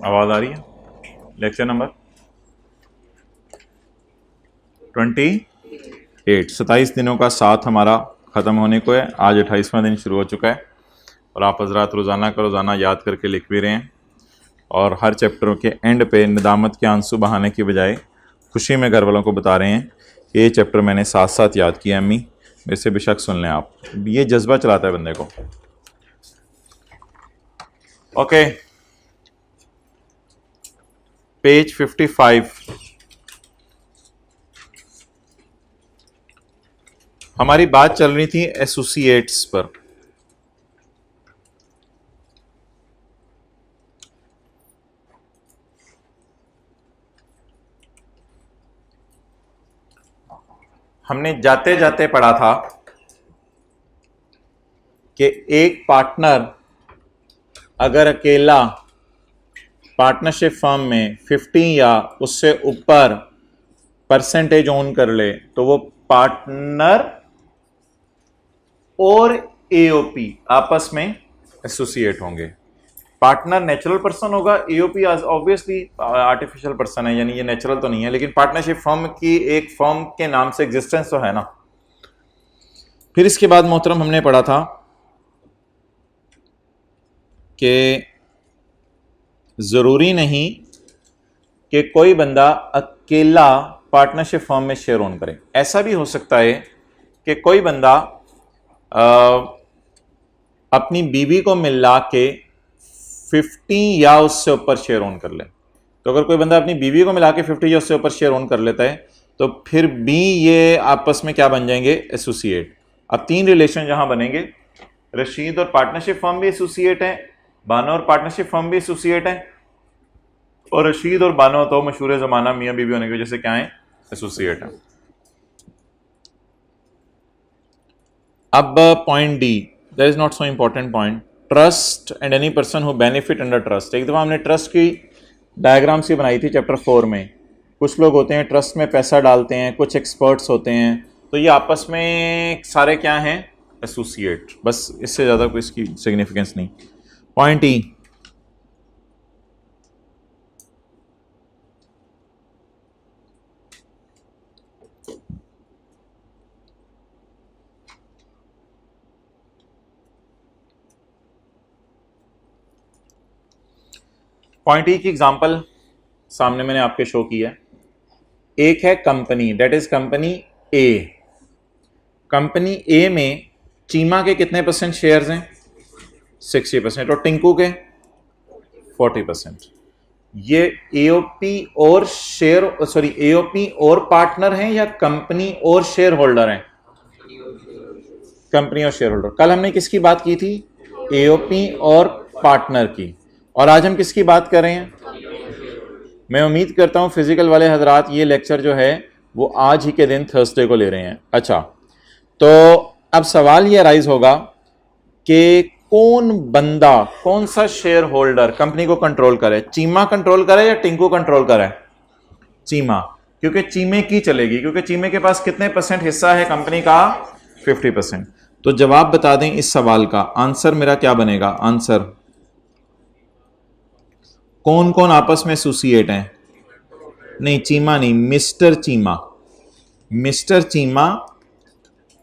आवाज आ रही है? लेक्चर नंबर 28, 27 दिनों का साथ हमारा ख़त्म होने को है। आज 28वां दिन शुरू हो चुका है और आप हजरात रोज़ाना का रोज़ाना याद करके लिख भी रहे हैं और हर चैप्टरों के एंड पे निदामत के आंसू बहाने की बजाय खुशी में घर वालों को बता रहे हैं कि ये चैप्टर मैंने साथ साथ याद किया। अम्मी मेरे से बेशक सुन लें आप, ये जज्बा चलाता है बंदे को। Okay, page 55। हमारी बात चल रही थी एसोसिएट्स पर। हमने जाते जाते पढ़ा था कि एक पार्टनर अगर अकेला पार्टनरशिप फर्म में 50 या उससे ऊपर परसेंटेज ओन कर ले तो वो पार्टनर और एओपी आपस में एसोसिएट होंगे। पार्टनर नेचुरल पर्सन होगा, एओपी ऑब्वियसली आर्टिफिशियल पर्सन है, यानी ये नेचुरल तो नहीं है, लेकिन पार्टनरशिप फर्म की एक फर्म के नाम से एग्जिस्टेंस तो है ना। फिर इसके बाद मोहतरम हमने पढ़ा था कि जरूरी नहीं कि कोई बंदा अकेला पार्टनरशिप फर्म में शेयर ओन करे। ऐसा भी हो सकता है कि कोई बंदा अपनी बीवी को मिला के 50 या उससे ऊपर शेयर ओन कर ले। तो अगर कोई बंदा अपनी बीवी को मिला के 50 या उससे ऊपर शेयर ओन कर लेता है तो फिर भी ये आपस में क्या बन जाएंगे? एसोसिएट। अब तीन रिलेशन जहां बनेंगे, रशीद और पार्टनरशिप फर्म भी एसोसिएट है, बानो और पार्टनरशिप फर्म भी एसोसिएट है, और रशीद और बानो तो मशहूर जमाना मियां बीवी होने की वजह से क्या है? एसोसिएट है। अब point D, that is not so important point, trust and any person who benefit under trust. एक दफा हमने ट्रस्ट की डायग्राम सी बनाई थी चैप्टर 4 में। कुछ लोग होते हैं ट्रस्ट में पैसा डालते हैं, कुछ एक्सपर्ट्स होते हैं, तो ये आपस में सारे क्या हैं? एसोसिएट। बस इससे ज़्यादा कोई इसकी सिग्निफिकेंस नहीं। पॉइंट ई, पॉइंट ई की एग्जांपल सामने मैंने आपके शो की है। एक है company, that is company A. Company A में चीमा के कितने परसेंट शेयर्स हैं? 60%। और टिंकू के 40%। ये एओपी और एओपी और पार्टनर हैं या कंपनी और शेयर होल्डर हैं? कंपनी और शेयर होल्डर। कल हमने किसकी बात की थी? एओपी और पार्टनर की। और आज हम किसकी बात कर रहे हैं? मैं उम्मीद करता हूं फिजिकल वाले हजरात ये लेक्चर जो है वो आज ही के दिन थर्सडे को ले रहे हैं। अच्छा, तो अब सवाल ये राइज होगा कि कौन बंदा, कौन सा शेयर होल्डर कंपनी को कंट्रोल करे? चीमा कंट्रोल करे या टिंकू कंट्रोल करे? चीमा, क्योंकि चीमे की चलेगी, क्योंकि चीमे के पास कितने परसेंट हिस्सा है कंपनी का? 50%। तो जवाब बता दें इस सवाल का, आंसर मेरा क्या बनेगा? आंसर, कौन कौन आपस में एसोसिएट हैं? नहीं, चीमा नहीं, mister Cheema. Mister Cheema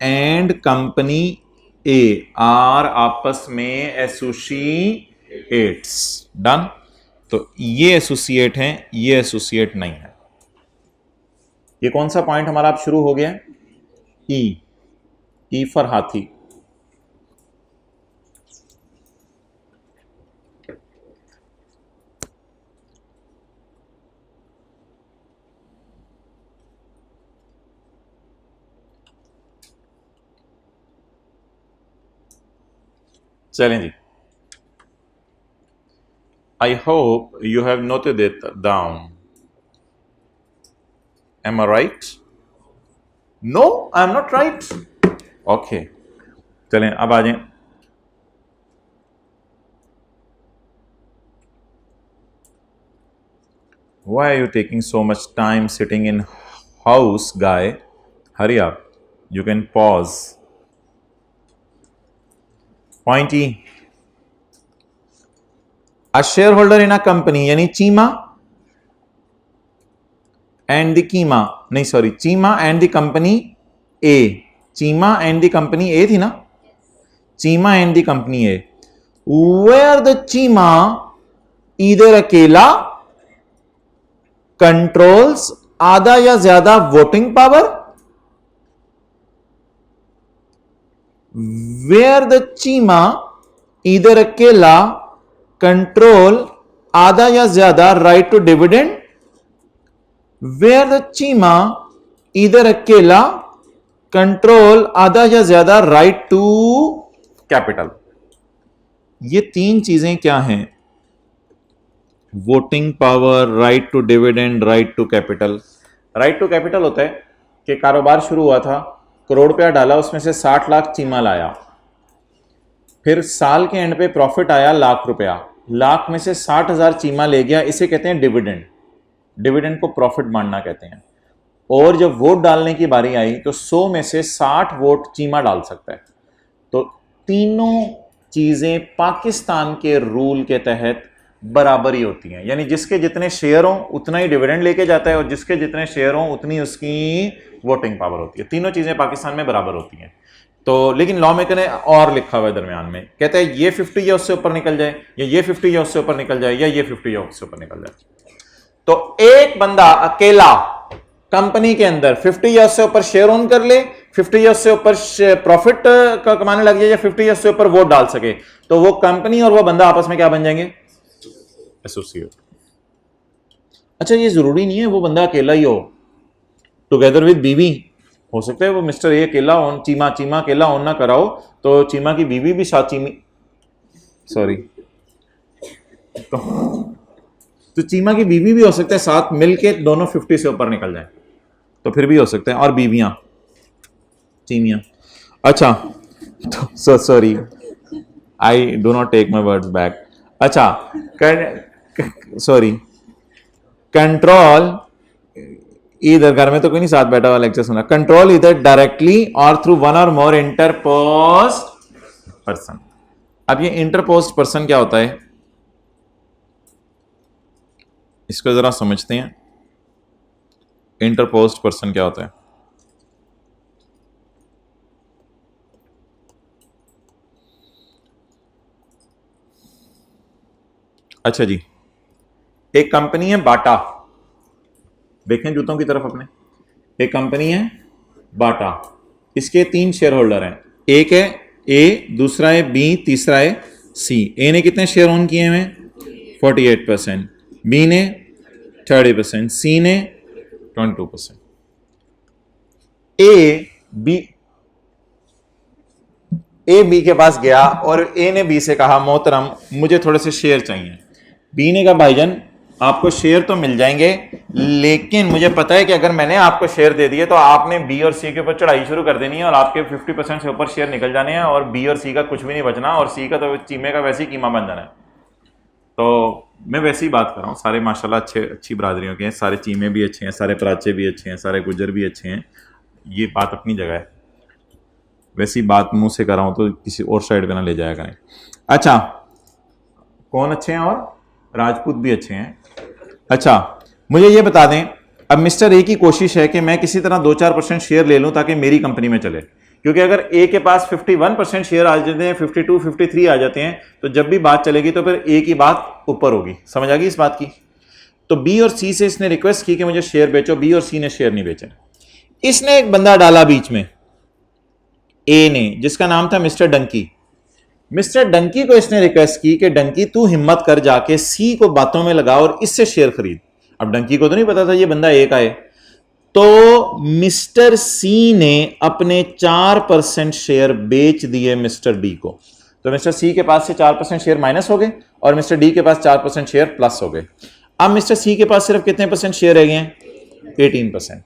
and company A R आपस में एसोसिएट्स। डन। तो ये एसोसिएट हैं, ये एसोसिएट नहीं है। ये कौन सा पॉइंट हमारा अब शुरू हो गया? ई, ई फॉर हाथी। चलें जी, I hope you have noted it down. Am I right? No, I am not right. Okay. चलें अब आ जाएं। Why are you taking so much time sitting in house, guy? Hurry up. You can pause. Point E. A shareholder in a company यानी Cheema and the keema, नहीं sorry, Cheema and the company A, Cheema and the company A थी ना, Cheema and the company A, where the Cheema इधर अकेला controls आधा या ज्यादा voting power, where the Cheema इधर अकेला कंट्रोल आधा या ज्यादा right to dividend, where the Cheema इधर अकेला कंट्रोल आधा या ज्यादा राइट टू कैपिटल। ये तीन चीजें क्या हैं? Voting power, right to dividend, right to capital. Right to capital होता है कि कारोबार शुरू हुआ था, करोड़ रुपया डाला, उसमें से 60 लाख चीमा लाया, फिर साल के एंड पे प्रॉफिट आया लाख रुपया, लाख में से 60,000 चीमा ले गया, इसे कहते हैं डिविडेंड। डिविडेंड को प्रॉफिट मानना कहते हैं। और जब वोट डालने की बारी आई तो 100 में से 60 वोट चीमा डाल सकता है। तो तीनों चीजें पाकिस्तान के रूल के तहत बराबर ही होती हैं, यानी जिसके जितने शेयर हों उतना ही डिविडेंड लेके जाता है और जिसके जितने शेयर हों उतनी उसकी वोटिंग पावर होती है। तीनों चीजें पाकिस्तान में बराबर होती हैं। तो लेकिन लॉ मेकर ने और लिखा हुआ है दरमियान में, कहता है ये 50 या उससे ऊपर निकल जाए, या ये 50 या उससे ऊपर निकल जाए, या ये 50 या उससे ऊपर निकल जाए। तो एक बंदा अकेला कंपनी के अंदर 50 या उससे ऊपर शेयर ओन कर ले, 50 या उससे ऊपर प्रॉफिट का कमाने लग जाए, या 50 या उससे ऊपर वोट डाल सके, तो वो कंपनी और वो बंदा आपस में क्या बन जाएंगे? एसोसिएट। अच्छा, ये जरूरी नहीं है वो बंदा अकेला ही हो, टुगेदर विद बीवी हो सकता है। वो मिस्टर ए अकेला ओन, चीमा अकेला ओन ना कराओ तो चीमा की बीवी भी साथ तो चीमा की बीवी भी हो सकता है साथ मिलके दोनों 50 से ऊपर निकल जाए, तो फिर भी हो सकता है। और बीवियां चीमियां। अच्छा, तो sorry, I do not take my words back. अच्छा, सॉरी, कंट्रोल इधर, घर में तो कोई नहीं साथ बैठा हुआ लेक्चर सुना, कंट्रोल इधर directly or through one or more interposed person. अब ये इंटरपोज्ड पर्सन क्या होता है, इसको जरा समझते हैं। इंटरपोज्ड पर्सन क्या होता है? अच्छा जी, एक कंपनी है बाटा, देखें जूतों की तरफ अपने, एक कंपनी है बाटा, इसके 3 शेयर होल्डर हैं, एक है ए, दूसरा है बी, तीसरा है सी। ए ने कितने शेयर ओन किए हैं? 48%, बी ने 30%, सी ने 22%। ए बी के पास गया और ए ने बी से कहा मोहतरम मुझे थोड़े से शेयर चाहिए। बी ने कहा भाईजान आपको शेयर तो मिल जाएंगे, लेकिन मुझे पता है कि अगर मैंने आपको शेयर दे दिए तो आपने बी और सी के ऊपर चढ़ाई शुरू कर देनी है और आपके 50% से ऊपर शेयर निकल जाने हैं और बी और सी का कुछ भी नहीं बचना, और सी का तो चीमे का वैसे ही कीमा बन जाना है। तो मैं वैसे ही बात कर रहा हूँ, सारे माशाल्लाह अच्छी बरादरियों के हैं, सारे चीमे भी अच्छे हैं, सारे पराचे भी अच्छे हैं, सारे गुजर भी अच्छे हैं, ये बात अपनी जगह है। वैसी बात मुंह से कर रहा हूँ तो किसी और साइड पे ना ले जाया करें। अच्छा, कौन अच्छे हैं? और राजपूत भी अच्छे हैं। अच्छा, मुझे ये बता दें, अब मिस्टर ए की कोशिश है कि मैं किसी तरह 2-4% शेयर ले लूं ताकि मेरी कंपनी में चले, क्योंकि अगर ए के पास 51% शेयर आ जाते हैं, 52, 53 आ जाते हैं, तो जब भी बात चलेगी तो फिर ए की बात ऊपर होगी। समझ आ गई इस बात की? तो बी और सी से इसने रिक्वेस्ट की कि मुझे शेयर बेचो, बी और सी ने शेयर नहीं बेचे। इसने एक बंदा डाला बीच में, ए ने, जिसका नाम था मिस्टर डंकी। मिस्टर डंकी को इसने रिक्वेस्ट की कि डंकी तू हिम्मत कर जाके सी को बातों में लगा और इससे शेयर खरीद। अब डंकी को तो नहीं पता था ये बंदा एक आए, तो मिस्टर सी ने अपने 4% शेयर बेच दिए मिस्टर डी को। तो मिस्टर सी के पास से 4% शेयर माइनस हो गए और मिस्टर डी के पास 4% शेयर प्लस हो गए। अब मिस्टर सी के पास सिर्फ कितने % शेयर रह गए हैं? 18%।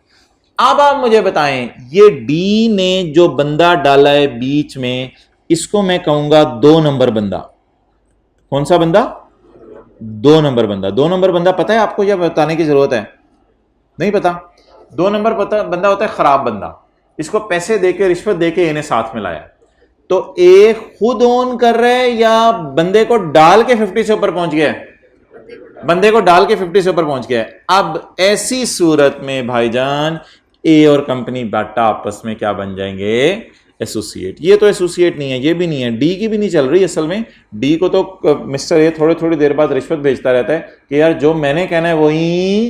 अब आप मुझे बताएं, ये डी ने जो बंदा डाला है बीच में, इसको मैं कहूंगा 2 नंबर बंदा। कौन सा बंदा? 2 नंबर बंदा। 2 नंबर बंदा पता है आपको, यह बताने की जरूरत है? नहीं पता। 2 नंबर बंदा होता है खराब बंदा, इसको पैसे देके, रिश्वत देके इन्हें साथ में लाया। तो ए खुद ओन कर रहा है या बंदे को डाल के 50 से ऊपर पहुंच गया है? बंदे को डाल के 50 से ऊपर पहुंच गया है। अब ऐसी सूरत में भाईजान ए और कंपनी बाटा आपस में क्या बन जाएंगे? एसोसिएट। ये तो एसोसिएट नहीं है, ये भी नहीं है, डी की भी नहीं चल रही असल में। डी को तो मिस्टर ए थोड़ी थोड़ी देर बाद रिश्वत भेजता रहता है कि यार जो मैंने कहना है वही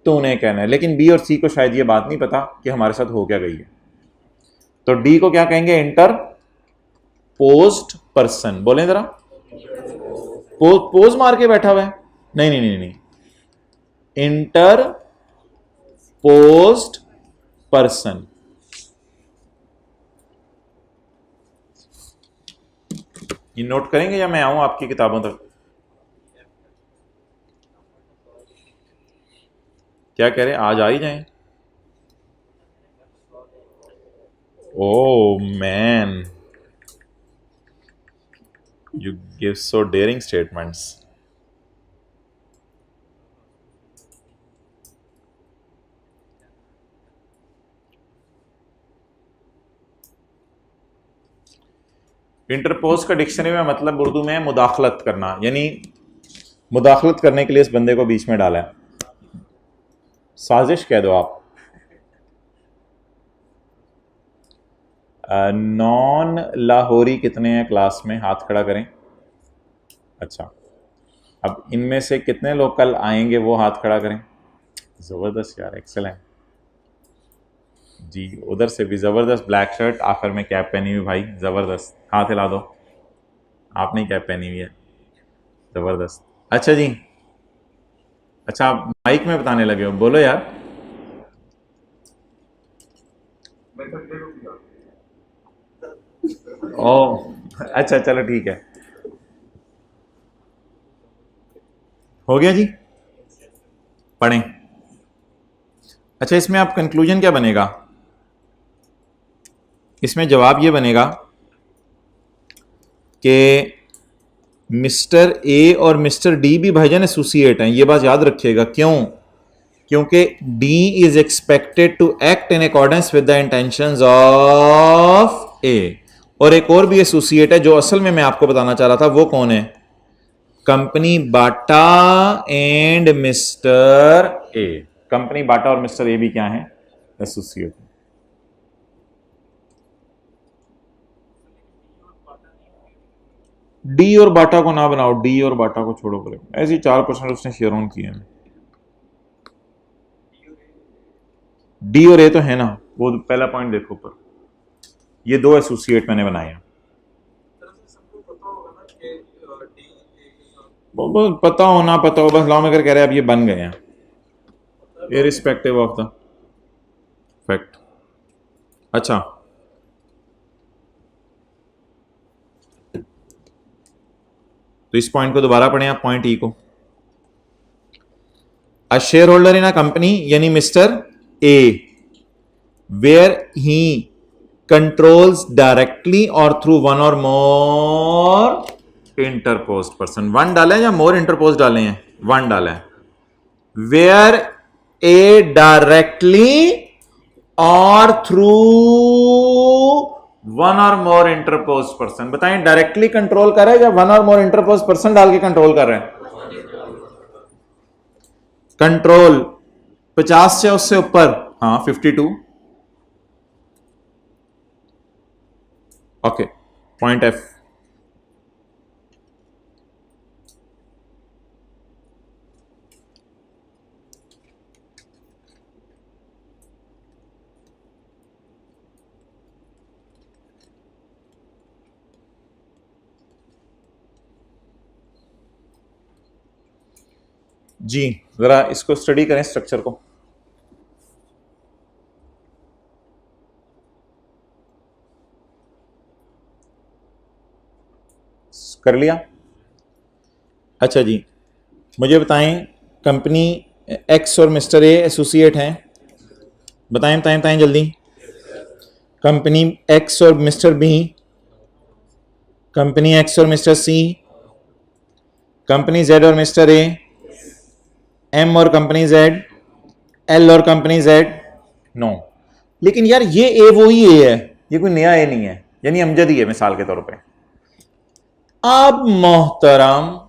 तूने कहना है, लेकिन बी और सी को शायद ये बात नहीं पता कि हमारे साथ हो क्या गई है। तो डी को क्या कहेंगे? Inter post person. बोलें जरा, पोज मार के बैठा हुआ है? नहीं नहीं नहीं नहीं, इंटर पोस्ट पर्सन। ये नोट करेंगे या मैं आऊं आपकी किताबों तक? क्या कह रहे? आज आ ही जाएं? Oh man, you give so daring statements. Interpose का डिक्शनरी में मतलब उर्दू में मुदाखलत करना, यानी मुदाखलत करने के लिए इस बंदे को बीच में डाला है। साजिश कह दो आप। नॉन लाहौरी कितने हैं क्लास में? हाथ खड़ा करें। अच्छा, अब इनमें से कितने लोग कल आएंगे वो हाथ खड़ा करें। ज़बरदस्त यार, एक्सेलेंट जी। उधर से भी ज़बरदस्त, ब्लैक शर्ट, आखिर में कैप पहनी हुई भाई, ज़बरदस्त। हाथ हिला दो, आपने कैप पहनी हुई है, ज़बरदस्त। अच्छा जी, अच्छा आप माइक में बताने लगे हो, बोलो यार। ओ अच्छा, चलो ठीक है, हो गया जी, पढ़ें। अच्छा, इसमें आप कंक्लूजन क्या बनेगा? इसमें जवाब ये बनेगा कि मिस्टर ए और मिस्टर डी भी भाईजान एसोसिएट हैं। ये बात याद रखिएगा। क्यों? क्योंकि D is expected to act in accordance with the intentions of A. और एक और भी एसोसिएट है जो असल में मैं आपको बताना चाह रहा था, वो कौन है? Company Bata and mister A. Company Bata और मिस्टर ए भी क्या है? एसोसिएट। डी और बाटा को ना बनाओ, डी और बाटा को छोड़ो पड़े। ऐसी 4% उसने शेयर ऑन किए हैं। डी और ए तो है ना, वो पहला पॉइंट देखो पर, ये दो एसोसिएट मैंने बनाए हैं। पता हो ना पता हो, बस लॉ मेकर कह रहे हैं अब ये बन गए हैं, इररिस्पेक्टिव ऑफ द फैक्ट। अच्छा, तो इस पॉइंट को दोबारा पढ़ें आप, पॉइंट ई को। A shareholder in a company यानी mister A, where he controls directly or through one or more interposed person. One डाले या मोर इंटरपोज डाले हैं? वन डाला है। Where A directly or through one or more interpose person. बताएं, directly control कर रहा है या one or more interpose person डाल के कंट्रोल कर रहे हैं? कंट्रोल 50 से उससे ऊपर, हाँ 52। Okay, point F. जी, जरा इसको स्टडी करें, स्ट्रक्चर को। कर लिया? अच्छा जी, मुझे बताएं, कंपनी एक्स और मिस्टर ए एसोसिएट हैं। बताएं बताएं बताएं जल्दी। कंपनी एक्स और मिस्टर बी, कंपनी एक्स और मिस्टर सी, कंपनी जेड और मिस्टर ए, एम और कंपनी जेड, एल और कंपनी जेड। नो, लेकिन यार ये ए वो ही ए है, ये कोई नया ए नहीं है। यानी अमजदी है मिसाल के तौर पे। अब मोहतरम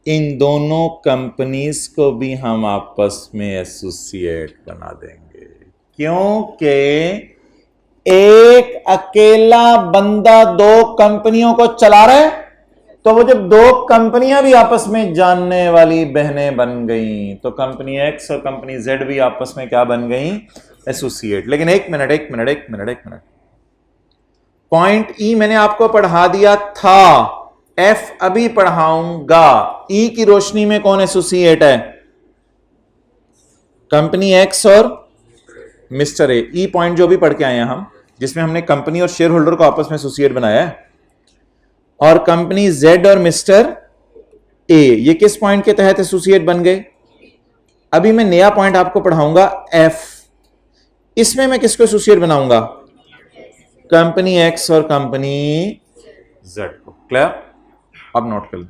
इन दोनों कंपनीज को भी हम आपस में एसोसिएट बना देंगे, क्योंकि एक अकेला बंदा दो कंपनियों को चला रहा है, तो वो जब दो कंपनियां भी आपस में जानने वाली बहनें बन गई, तो कंपनी एक्स और कंपनी जेड भी आपस में क्या बन गई, एसोसिएट। लेकिन एक मिनट, पॉइंट ई मैंने आपको पढ़ा दिया था, एफ अभी पढ़ाऊंगा। ई की रोशनी में कौन एसोसिएट है, कंपनी एक्स और मिस्टर ए। ई पॉइंट जो भी पढ़ के आए हैं हम, जिसमें हमने कंपनी और शेयर होल्डर को आपस में एसोसिएट बनाया है, और कंपनी जेड और मिस्टर ए, ये किस पॉइंट के तहत एसोसिएट बन गए। अभी मैं नया पॉइंट आपको पढ़ाऊंगा एफ, इसमें मैं किसको एसोसिएट बनाऊंगा, कंपनी एक्स और कंपनी जेड को। क्लियर, अब नोट कर लें।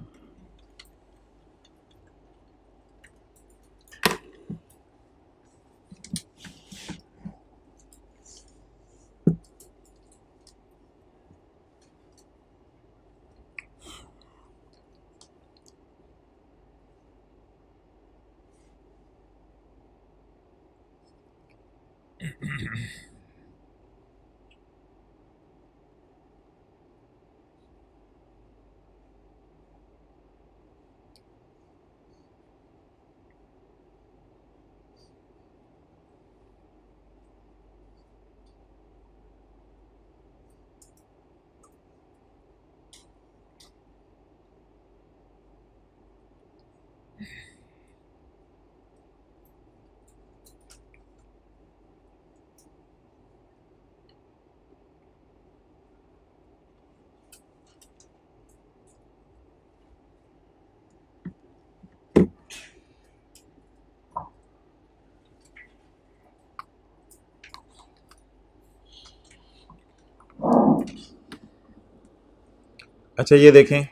अच्छा ये देखें,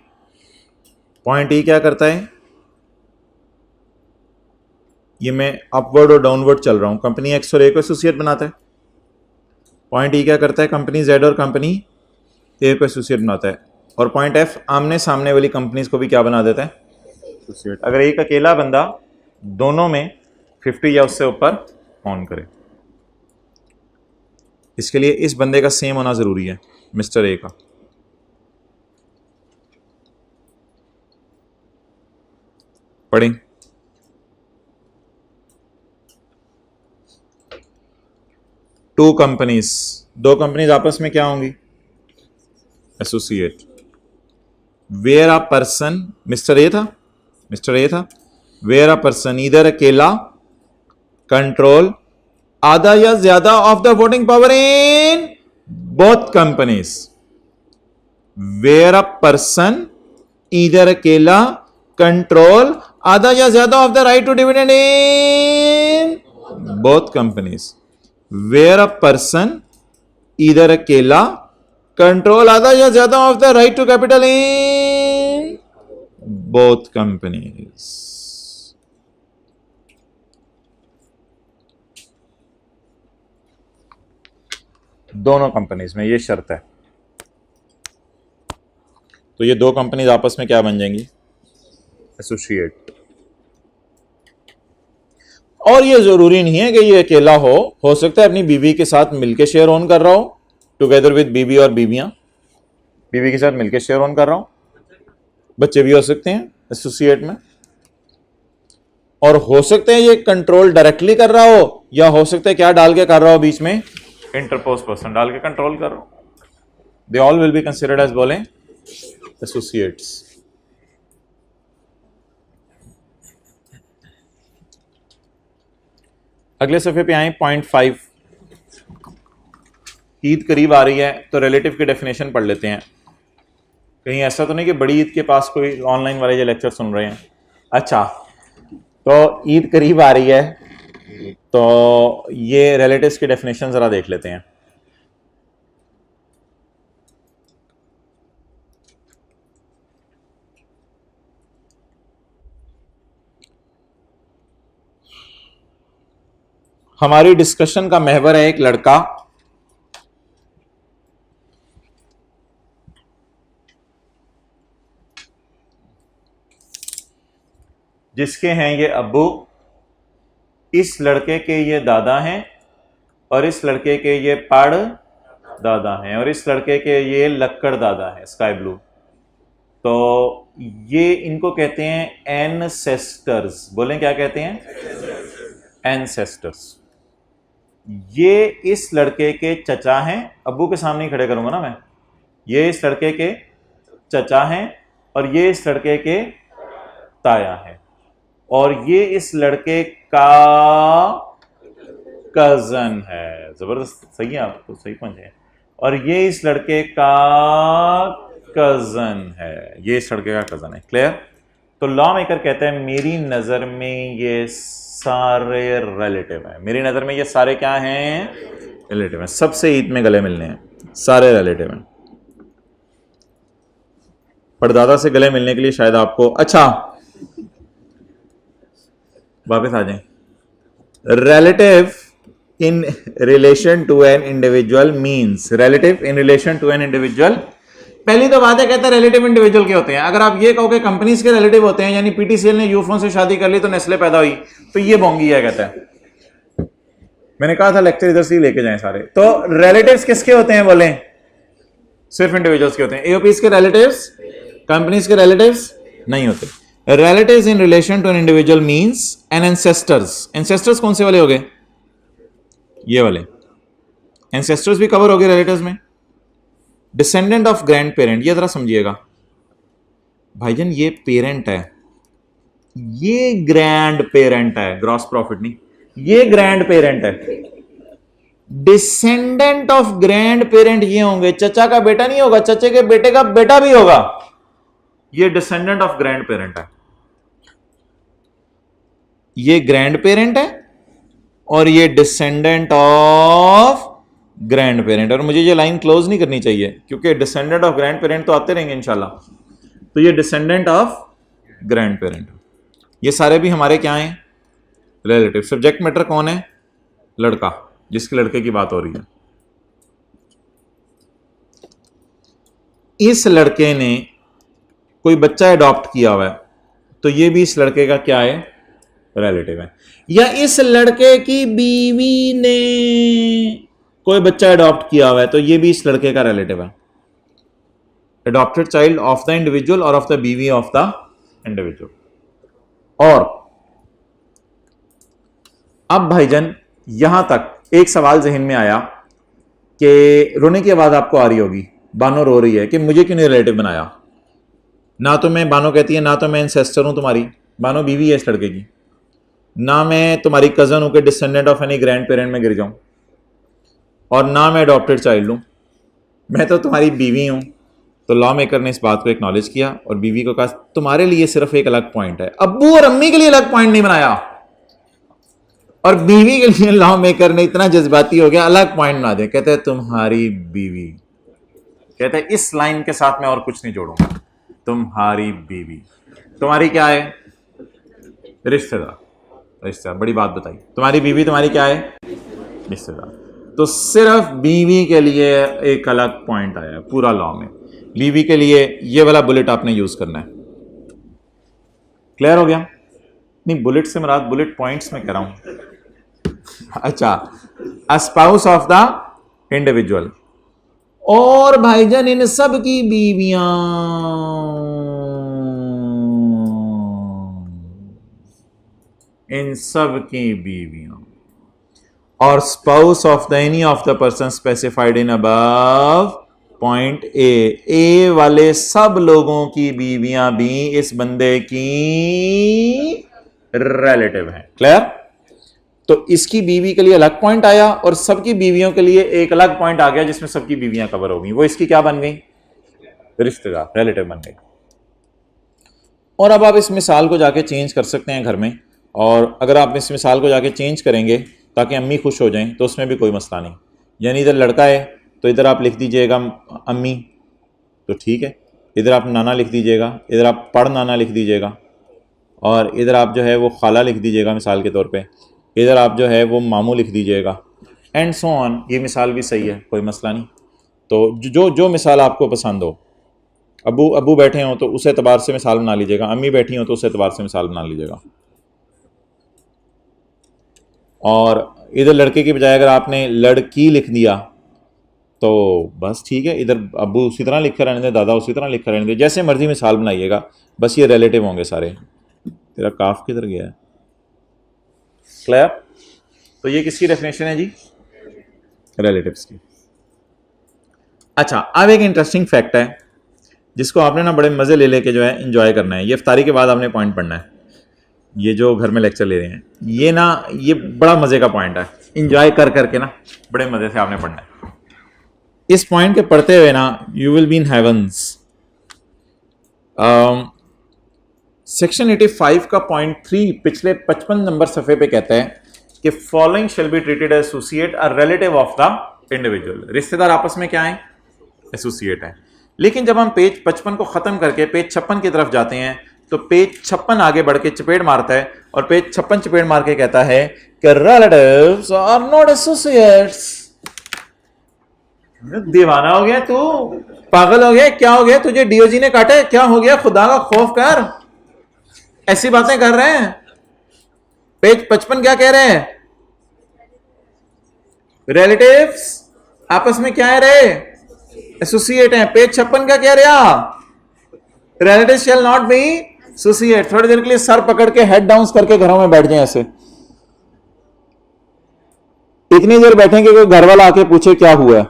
पॉइंट ई क्या करता है, ये मैं अपवर्ड और डाउनवर्ड चल रहा हूं, कंपनी एक्स और ए को एसोसिएट बनाता है। पॉइंट ई क्या करता है, कंपनी जेड और कंपनी ए को एसोसिएट बनाता है। और पॉइंट एफ आमने सामने वाली कंपनीज को भी क्या बना देता है, एसोसिएट। अगर एक अकेला बंदा दोनों में 50 या उससे ऊपर ऑन करे, इसके लिए इस बंदे का सेम होना जरूरी है, मिस्टर ए का। पढ़ें, टू कंपनीज, दो कंपनीज आपस में क्या होंगी, associate. Where a person, mister A था, वेयर अ पर्सन इधर अकेला कंट्रोल आधा या ज्यादा of the voting power in both companies. Where a person इधर अकेला कंट्रोल आधा या ज्यादा of the right to dividend in both companies. Where a person इधर अकेला कंट्रोल आधा या ज्यादा of the right to capital in both companies. दोनों कंपनीज में ये शर्त है। तो ये दो कंपनीज आपस में क्या बन जाएंगी, एसोसिएट। और ये जरूरी नहीं है कि ये अकेला हो सकता है अपनी बीवी के साथ मिलकर शेयर ऑन कर रहा हो, टुगेदर विद बीवी और बीवियां, बीवी के साथ मिलकर शेयर ऑन कर रहा हो, बच्चे भी हो सकते हैं एसोसिएट में। और हो सकता है ये कंट्रोल डायरेक्टली कर रहा हो, या हो सकता है क्या डाल के कर रहा हो, बीच में इंटरपोज पर्सन डाल के कंट्रोल कर रहा हो। They all will be considered as बोले एसोसिएट्स। अगले सफे पे आए, पॉइंट 5। ईद करीब आ रही है तो रिलेटिव की डेफिनेशन पढ़ लेते हैं। कहीं ऐसा तो नहीं कि बड़ी ईद के पास कोई ऑनलाइन वाले जो लेक्चर सुन रहे हैं। अच्छा, तो ईद करीब आ रही है तो ये रिलेटिव्स की डेफिनेशन जरा देख लेते हैं। हमारी डिस्कशन का महवर है एक लड़का जिसके हैं ये अब्बू, इस लड़के के ये दादा हैं, और इस लड़के के ये पड़ दादा हैं, और इस लड़के के ये लक्कड़ दादा है, स्काई ब्लू। तो ये इनको कहते हैं एनसेस्टर्स। बोलें क्या कहते हैं? एनसेस्टर्स। ये इस लड़के के चचा हैं, अब्बू के सामने ही खड़े करूंगा ना मैं। ये इस लड़के के चचा हैं और ये इस लड़के के ताया हैं, और ये इस लड़के का कजन है। जबरदस्त, सही है, आप तो सही पहुंचे हैं। और ये इस लड़के का कजन है, ये इस लड़के का कजन है। क्लियर? तो लॉ मेकर कहता है मेरी नजर में ये सारे रिलेटिव हैं। मेरी नजर में ये सारे क्या हैं? रिलेटिव हैं। सबसे ईद में गले मिलने हैं, सारे रिलेटिव हैं। परदादा से गले मिलने के लिए शायद आपको, अच्छा वापस आ जाएं। Relative in relation to an individual means, relative in relation to an individual, पहली तो बात है कहता है रिलेटिव इंडिविजुअल के होते हैं। अगर आप ये कहो कि कंपनीज के रिलेटिव होते हैं, यानी पीटीसीएल ने यूफोन से शादी कर ली तो नेस्ले पैदा हुई, तो ये बोंगी है कहता है। मैंने कहा था लेक्चर इधर से ही लेके जाएं सारे। तो रिलेटिव्स किसके होते हैं? बोले सिर्फ इंडिविजुअल्स के होते हैं। एओपीज के रिलेटिव्स, कंपनीज के रिलेटिव्स नहीं होते। Relatives in relation to an individual means an ancestors. Ancestors कौन से वाले हो गए? ये वाले एंसेस्टर्स भी कवर हो गए रिलेटिव्स में। डिसेंडेंट ऑफ ग्रैंड पेरेंट, ये जरा समझिएगा भाईजान, ये पेरेंट है, ये ग्रैंड पेरेंट है, ग्रॉस प्रॉफिट नहीं, ये ग्रैंड पेरेंट है। डिसेंडेंट ऑफ ग्रैंड पेरेंट ये होंगे, चचा का बेटा नहीं होगा, चचे के बेटे का बेटा भी होगा, ये डिसेंडेंट ऑफ ग्रैंड पेरेंट है। ये ग्रैंड पेरेंट है और ये डिसेंडेंट ऑफ ग्रैंड पेरेंट। और मुझे ये लाइन क्लोज नहीं करनी चाहिए क्योंकि डिसेंडेंट ऑफ ग्रैंड पेरेंट तो आते रहेंगे इंशाल्लाह। तो ये डिसेंडेंट ऑफ ग्रैंड पेरेंट, ये सारे भी हमारे क्या हैं? रिलेटिव। सब्जेक्ट मैटर कौन है? लड़का, जिसके लड़के की बात हो रही है। इस लड़के ने कोई बच्चा अडॉप्ट किया हुआ है, तो ये भी इस लड़के का क्या है? रिलेटिव है। या इस लड़के की बीवी ने कोई बच्चा अडॉप्ट किया हुआ है, तो ये भी इस लड़के का रिलेटिव है। Adopted child of the individual और ऑफ द बीवी ऑफ द इंडिविजुअल। और अब भाईजान यहां तक एक सवाल जहन में आया कि रोने की आवाज आपको आ रही होगी, बानो रो रही है कि मुझे क्यों नहीं रिलेटिव बनाया। ना तो मैं, बानो कहती है, ना तो मैं इंसेस्टर हूं तुम्हारी, बानो बीवी है इस लड़के की, ना मैं तुम्हारी कजन हूं कि descendant of any grand parent में गिर जाऊं, और ना मैं अडॉप्टेड चाइल्ड हूं, मैं तो तुम्हारी बीवी हूं। तो लॉ मेकर ने इस बात को एक्नॉलेज किया और बीवी को कहा तुम्हारे लिए सिर्फ एक अलग पॉइंट है, अब्बू और अम्मी के लिए अलग पॉइंट नहीं बनाया, और बीवी के लिए लॉ मेकर ने इतना जज्बाती हो गया अलग पॉइंट बना दिया। कहते हैं तुम्हारी बीवी, कहते हैं इस लाइन के साथ मैं और कुछ नहीं जोड़ूंगा, तुम्हारी बीवी। तुम्हारी क्या है? रिश्तेदार। रिश्तेदार, बड़ी बात बताई, तुम्हारी बीवी तुम्हारी क्या है? रिश्तेदार। तो सिर्फ बीवी के लिए एक अलग पॉइंट आया है पूरा लॉ में। बीवी के लिए ये वाला बुलेट आपने यूज करना है। क्लियर हो गया? नहीं, बुलेट से मुराद बुलेट पॉइंट्स में कह रहा हूं। अच्छा, अ स्पाउस ऑफ द इंडिविजुअल। और भाईजान इन सब की बीवियां, इन सब की बीवियां, और spouse of the any of the person specified in above point A वाले सब लोगों की बीवियां भी इस बंदे की रिलेटिव हैं। क्लियर? तो इसकी बीवी के लिए अलग पॉइंट आया और सबकी बीवियों के लिए एक अलग पॉइंट आ गया जिसमें सबकी बीवियां कवर हो गई। वो इसकी क्या बन गई? रिश्तेदार, रिलेटिव बन गई। और अब आप इस मिसाल को जाके चेंज कर सकते हैं घर में, और अगर आप इस मिसाल को जाके चेंज करेंगे ताकि अम्मी खुश हो जाएं तो उसमें भी कोई मसला नहीं। यानी इधर लड़का है तो इधर आप लिख दीजिएगा अम्मी, तो ठीक है। इधर आप नाना लिख दीजिएगा, इधर आप पढ़ नाना लिख दीजिएगा, और इधर आप जो है वो खाला लिख दीजिएगा मिसाल के तौर पे, इधर आप जो है वो मामू लिख दीजिएगा, एंड सो ऑन। ये मिसाल भी सही है, कोई मसला नहीं। तो जो जो मिसाल आपको पसंद हो अबू अबू बैठे हों तो उस एतबार से मिसाल बना लीजिएगा, अम्मी बैठी हों तो उस एतबार से मिसाल बना लीजिएगा। और इधर लड़के की बजाय अगर आपने लड़की लिख दिया तो बस ठीक है, इधर अबू उसी तरह लिखकर रहने दें, दादा उसी तरह लिखकर रहने दें, जैसे मर्जी मिसाल बनाइएगा, बस ये रिलेटिव होंगे सारे। तेरा काफ किधर गया है? क्लियर? तो ये किसकी डेफिनेशन है जी? रिलेटिव्स की। अच्छा, अब एक इंटरेस्टिंग फैक्ट है जिसको आपने ना बड़े मजे ले लेके जो है एंजॉय करना है। ये इफ्तारी के बाद आपने पॉइंट पढ़ना है। ये जो घर में लेक्चर ले रहे हैं ये ना, ये बड़ा मजे का पॉइंट है, एंजॉय कर करके ना बड़े मजे से आपने पढ़ना है। इस पॉइंट के पढ़ते हुए ना you will be in heavens. Section 85 का पॉइंट 3 पिछले 55 नंबर सफ़े पे कहता है कि following shall be treated associate a relative of the individual. रिश्तेदार आपस में क्या है? एसोसिएट है। लेकिन जब हम पेज 55 को खत्म करके पेज 56 की तरफ जाते हैं तो पेज 56 आगे बढ़ के चपेट मारता है और पेज 56 चपेट मार के कहता है कि रिलेटिव्स आर नॉट एसोसिएट्स। दीवाना हो गया तू? पागल हो गया? क्या हो गया तुझे? डीओजी ने काटे? क्या हो गया? खुदा का खौफ कर, ऐसी बातें कर रहे हैं। पेज 55 क्या कह रहे हैं? रिलेटिव्स आपस में क्या है रे? एसोसिएट हैं। पेज 56 का क्या रहा? Relative shell not be associate. थोड़ी देर के लिए सर पकड़ के हेड डाउन करके घरों में बैठ जाए ऐसे। इतनी देर बैठेंगे कि घर वाला आके पूछे क्या हुआ है,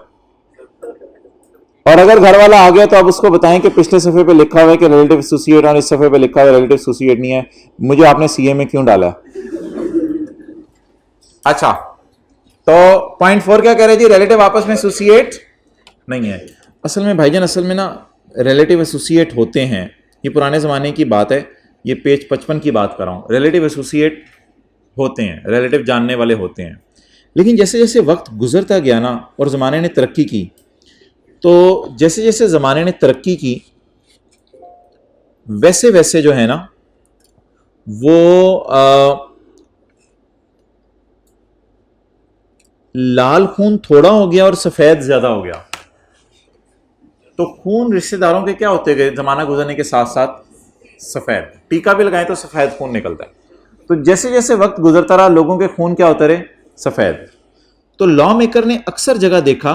और अगर घर वाला आ गया तो आप उसको बताएं कि पिछले सफे पे लिखा हुआ है कि रिलेटिव एसोसिएट और इस सफे पे लिखा हुआ है रिलेटिव एसोसिएट नहीं है, मुझे आपने सीए में क्यों डाला? अच्छा, तो पॉइंट 4 क्या कह रहे जी? रिलेटिव आपस में एसोसिएट नहीं है। असल में भाईजान, असल में ना रिलेटिव एसोसिएट होते हैं, ये पुराने ज़माने की बात है, ये पेज 55 की बात कर रहा हूँ। रिलेटिव एसोसिएट होते हैं, रिलेटिव जानने वाले होते हैं। लेकिन जैसे जैसे वक्त गुजरता गया ना और ज़माने ने तरक्की की, तो जैसे जैसे ज़माने ने तरक्की की वैसे वैसे जो है ना वो लाल खून थोड़ा हो गया और सफ़ेद ज़्यादा हो गया। तो खून रिश्तेदारों के क्या होते गए ज़माना गुजरने के साथ साथ? सफ़ेद। टीका भी लगाएं तो सफ़ेद खून निकलता है। तो जैसे जैसे वक्त गुजरता रहा लोगों के खून क्या होते रहे? सफ़ेद। तो लॉ मेकर ने अक्सर जगह देखा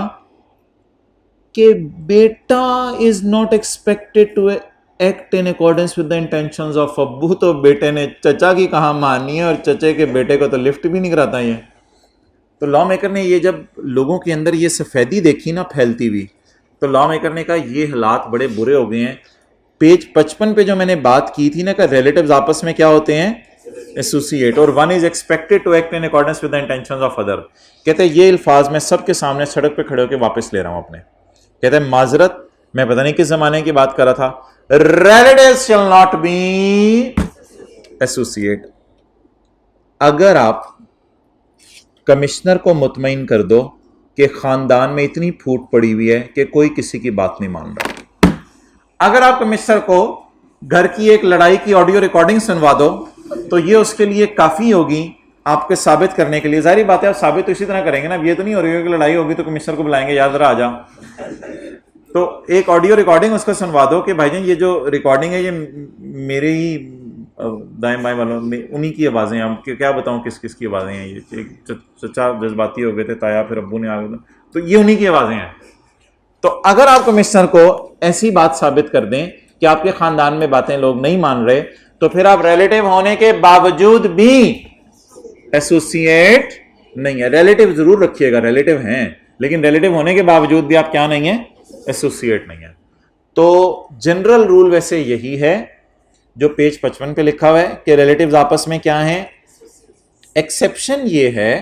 कि बेटा is not expected to act in accordance with the intentions of अब्बू। तो बेटे ने चचा की कहाँ माननी है, और चचे के बेटे को तो लिफ्ट भी नहीं कराता ये। तो लॉ मेकर ने ये जब लोगों के अंदर ये सफ़ेदी देखी ना फैलती हुई, तो लॉ मेकर ने कहा ये हालात बड़े बुरे हो गए हैं। पेज 55 पे जो मैंने बात की थी ना कि रिलेटिव्स आपस में क्या होते हैं? एसोसिएट। और one is expected to act in accordance with the intentions of other. कहते हैं ये अल्फाज मैं सबके सामने सड़क पे खड़े होकर वापस ले रहा हूं अपने। कहते हैं माजरत, मैं पता नहीं किस जमाने की बात कर रहा था। Relatives shell not be associate. अगर आप कमिश्नर को मुतमईन कर दो कि खानदान में इतनी फूट पड़ी हुई है कि कोई किसी की बात नहीं मान रहा, अगर आप कमिश्नर को घर की एक लड़ाई की ऑडियो रिकॉर्डिंग सुनवा दो तो ये उसके लिए काफी होगी आपके साबित करने के लिए। जाहिर बात है आप साबित तो इसी तरह करेंगे ना, ये तो नहीं हो रही है कि लड़ाई होगी तो कमिश्नर को बुलाएंगे, याद रहा आ जा। तो एक ऑडियो रिकॉर्डिंग उसको सुनवा दो कि भाईजान ये जो रिकॉर्डिंग है ये मेरे ही दाएं बाएं वालों में उन्हीं की आवाज़ें, हम क्या बताऊं किस किस की आवाज़ें हैं ये। चचा जज्बाती हो गए थे, ताया फिर अब्बू ने आ गए, तो ये उन्हीं की आवाज़ें हैं। तो अगर आप कमिश्नर को ऐसी बात साबित कर दें कि आपके खानदान में बातें लोग नहीं मान रहे, तो फिर आप रिलेटिव होने के बावजूद भी एसोसिएट नहीं है। रिलेटिव जरूर रखिएगा, रिलेटिव हैं, लेकिन रिलेटिव होने के बावजूद भी आप क्या नहीं है? एसोसिएट नहीं है। तो जनरल रूल वैसे यही है जो पेज 55 पे लिखा हुआ है कि रिलेटिव्स आपस में क्या हैं? एक्सेप्शन ये है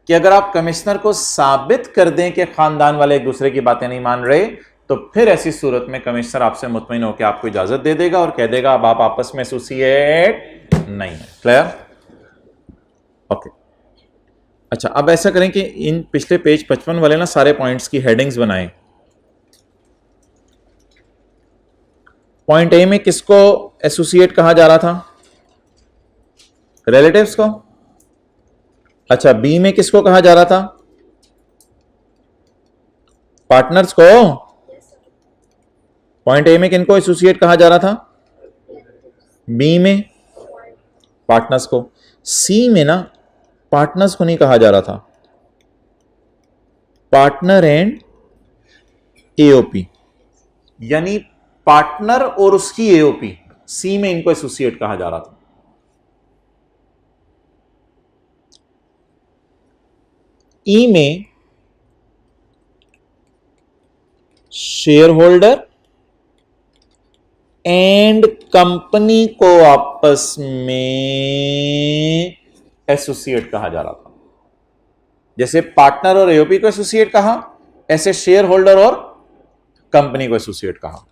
कि अगर आप कमिश्नर को साबित कर दें कि खानदान वाले एक दूसरे की बातें नहीं मान रहे, तो फिर ऐसी सूरत में कमिश्नर आपसे मुतमईन होकर आपको इजाजत दे देगा और कह देगा अब आप आपस में एसोसिएट नहीं है। क्लियर? ओके। अच्छा, अब ऐसा करें कि इन पिछले पेज 55 वाले ना सारे पॉइंट्स की हेडिंग्स बनाएं। पॉइंट ए में किसको एसोसिएट कहा जा रहा था? रिलेटिव्स को। अच्छा, बी में किसको कहा जा रहा था? पार्टनर्स को। पॉइंट ए में किनको एसोसिएट कहा जा रहा था? बी में पार्टनर्स को। सी में ना पार्टनर्स को नहीं कहा जा रहा था, पार्टनर एंड एओपी, यानी पार्टनर और उसकी एओपी, सी में इनको एसोसिएट कहा जा रहा था। ई में शेयर होल्डर एंड कंपनी को आपस में एसोसिएट कहा जा रहा था। जैसे पार्टनर और एओपी को एसोसिएट कहा, ऐसे शेयर होल्डर और कंपनी को एसोसिएट कहा।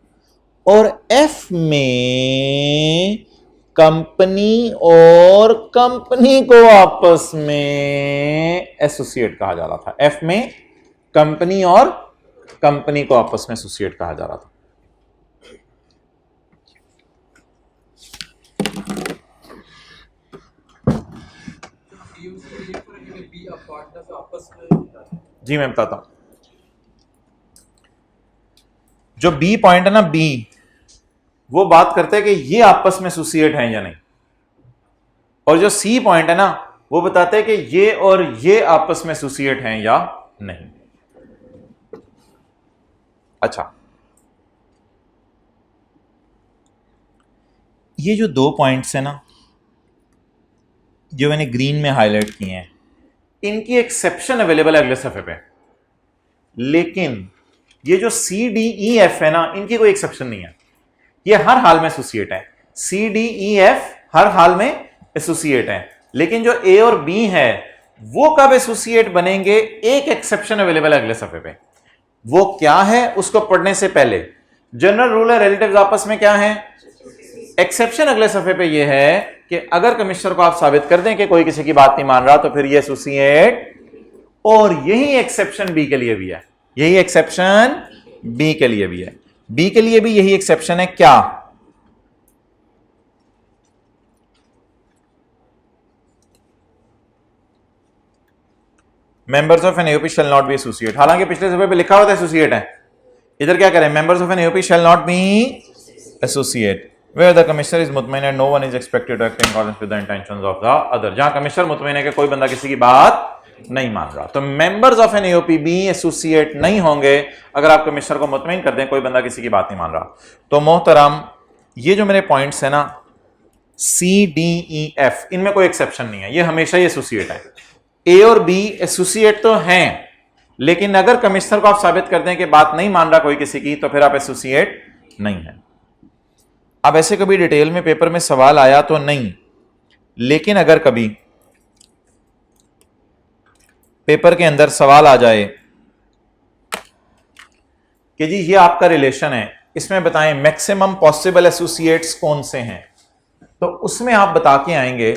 और एफ में कंपनी और कंपनी को आपस में एसोसिएट कहा जा रहा था। एफ में कंपनी और कंपनी को आपस में एसोसिएट कहा जा रहा था। जी मैं बताता हूं। जो बी पॉइंट है ना, बी, वो बात करते हैं कि ये आपस में एसोसिएट हैं या नहीं। और जो सी पॉइंट है ना, वो बताते हैं कि ये और ये आपस में एसोसिएट हैं या नहीं। अच्छा, ये जो दो पॉइंट्स है ना, जो मैंने ग्रीन में हाईलाइट किए हैं, इनकी एक्सेप्शन अवेलेबल है अगले सफे पे, लेकिन ये जो सी डी ई एफ है ना, इनकी कोई एक्सेप्शन नहीं है। ये हर हाल में एसोसिएट है। सी डी ई एफ हर हाल में एसोसिएट है, लेकिन जो ए और बी है वो कब एसोसिएट बनेंगे, एक एक्सेप्शन अवेलेबल है अगले सफे पे। वो क्या है उसको पढ़ने से पहले जनरल रूल है, रिलेटिव्स आपस में क्या है, एक्सेप्शन अगले सफे पे ये है कि अगर कमिश्नर को आप साबित कर दें कि कोई किसी की बात नहीं मान रहा, तो फिर ये एसोसिएट। और यही एक्सेप्शन बी के लिए भी है, यही एक्सेप्शन बी के लिए भी है। बी के लिए भी यही एक्सेप्शन है। क्या? Members of an AOP shall not be associate. हालांकि पिछले सफे पे लिखा हुआ था एसोसिएट है, इधर क्या करें, members of an AOP shall not be associate where the commissioner is mutmain and no one is expected to act in accordance with the intentions of the other। जहां कमिश्नर मुतमईन है कि कोई बंदा किसी की बात नहीं मान रहा, तो मेंबर्स ऑफ एन एओपी भी एसोसिएट नहीं होंगे अगर आप कमिश्नर को मुतमईन कर दें कोई बंदा किसी की बात नहीं मान रहा। तो मोहतरम, ये जो मेरे पॉइंट्स है ना, सी डी ई एफ, इनमें कोई एक्सेप्शन नहीं है, ये हमेशा ही एसोसिएट है। ए और बी एसोसिएट तो हैं, लेकिन अगर कमिश्नर को आप साबित कर दें कि बात नहीं मान रहा कोई किसी की, तो फिर आप एसोसिएट नहीं है। अब ऐसे कभी डिटेल में पेपर में सवाल आया तो नहीं, लेकिन अगर कभी पेपर के अंदर सवाल आ जाए कि जी ये आपका रिलेशन है, इसमें बताएं मैक्सिमम पॉसिबल एसोसिएट्स कौन से हैं, तो उसमें आप बता के आएंगे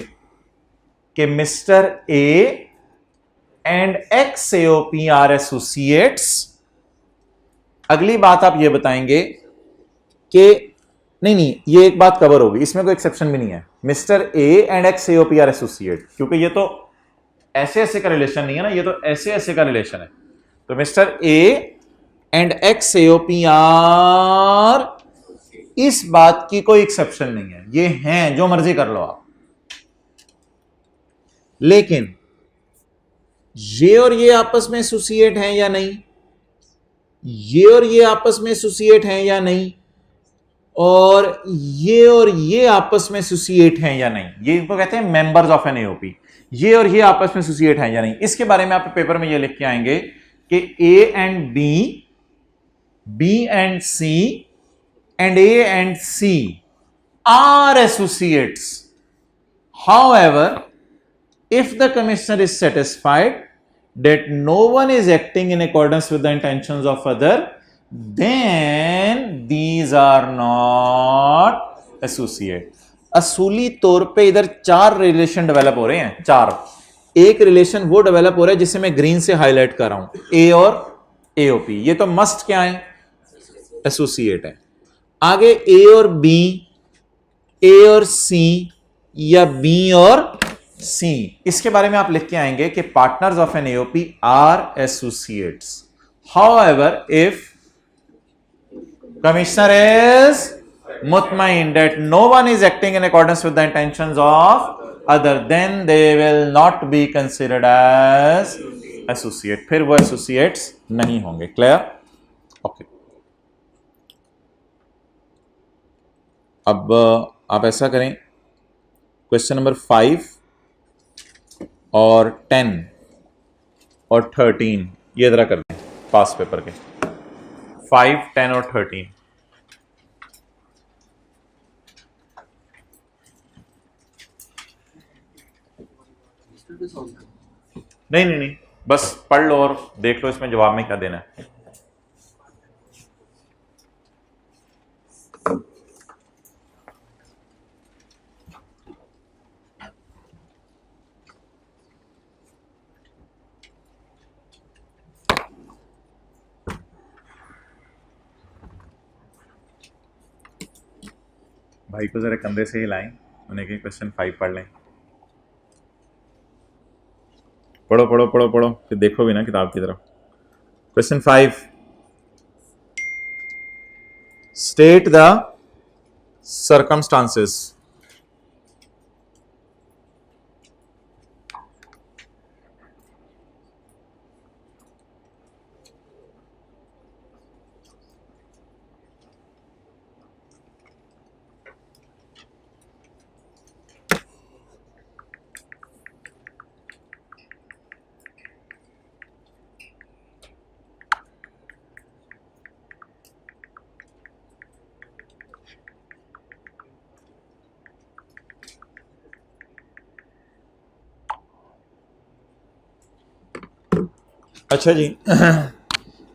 कि mister A and X AOP are associates. अगली बात आप ये बताएंगे कि नहीं, ये एक बात कवर होगी, इसमें कोई एक्सेप्शन भी नहीं है, mister A and X AOP are associate, क्योंकि ये तो ऐसे ऐसे का रिलेशन नहीं है ना, ये तो ऐसे ऐसे का रिलेशन है। तो mister A and X AOP are, इस बात की कोई एक्सेप्शन नहीं है, ये हैं, जो मर्जी कर लो आप। लेकिन ये और ये आपस में एसोसिएट हैं या नहीं, ये और ये आपस में एसोसिएट हैं या नहीं, और ये आपस में एसोसिएट हैं या नहीं, ये इनको कहते हैं मेंबर्स ऑफ एन एओपी। ये और ये आपस में एसोसिएट हैं या नहीं, इसके बारे में आप पेपर में ये लिख के आएंगे कि A and B, B and C, and A and C are associates. However, if the commissioner is satisfied that no one is acting in accordance with the intentions of other, then these are not associate। असूली तौर पे इधर चार relation develop हो रहे हैं, चार। एक रिलेशन वो डेवलप हो रहा है जिसे मैं ग्रीन से हाईलाइट कर रहा हूं, ए और एओपी, ये तो मस्ट क्या है, एसोसिएट है। आगे ए और बी, ए और सी, या बी और सी, इसके बारे में आप लिख के आएंगे कि partners of an AOP are associates. However, if Commissioner is mutmain that no one is acting in accordance with the intentions of other, then they will not be considered as associate. फिर वो associates नहीं होंगे. Clear? Okay. अब आप ऐसा करें, question number 5 और 10 और 13 ये जरा कर दें पास पेपर के. 5, 10 और 13. नहीं नहीं नहीं, बस पढ़ लो और देख लो इसमें जवाब में क्या देना है. भाई को जरा कंधे से हिलाएं, उन्हें कहीं क्वेश्चन 5 पढ़ लें. पढ़ो पढ़ो पढ़ो पढ़ो, फिर देखो भी ना किताब की तरफ. Question 5, state the circumstances. अच्छा जी,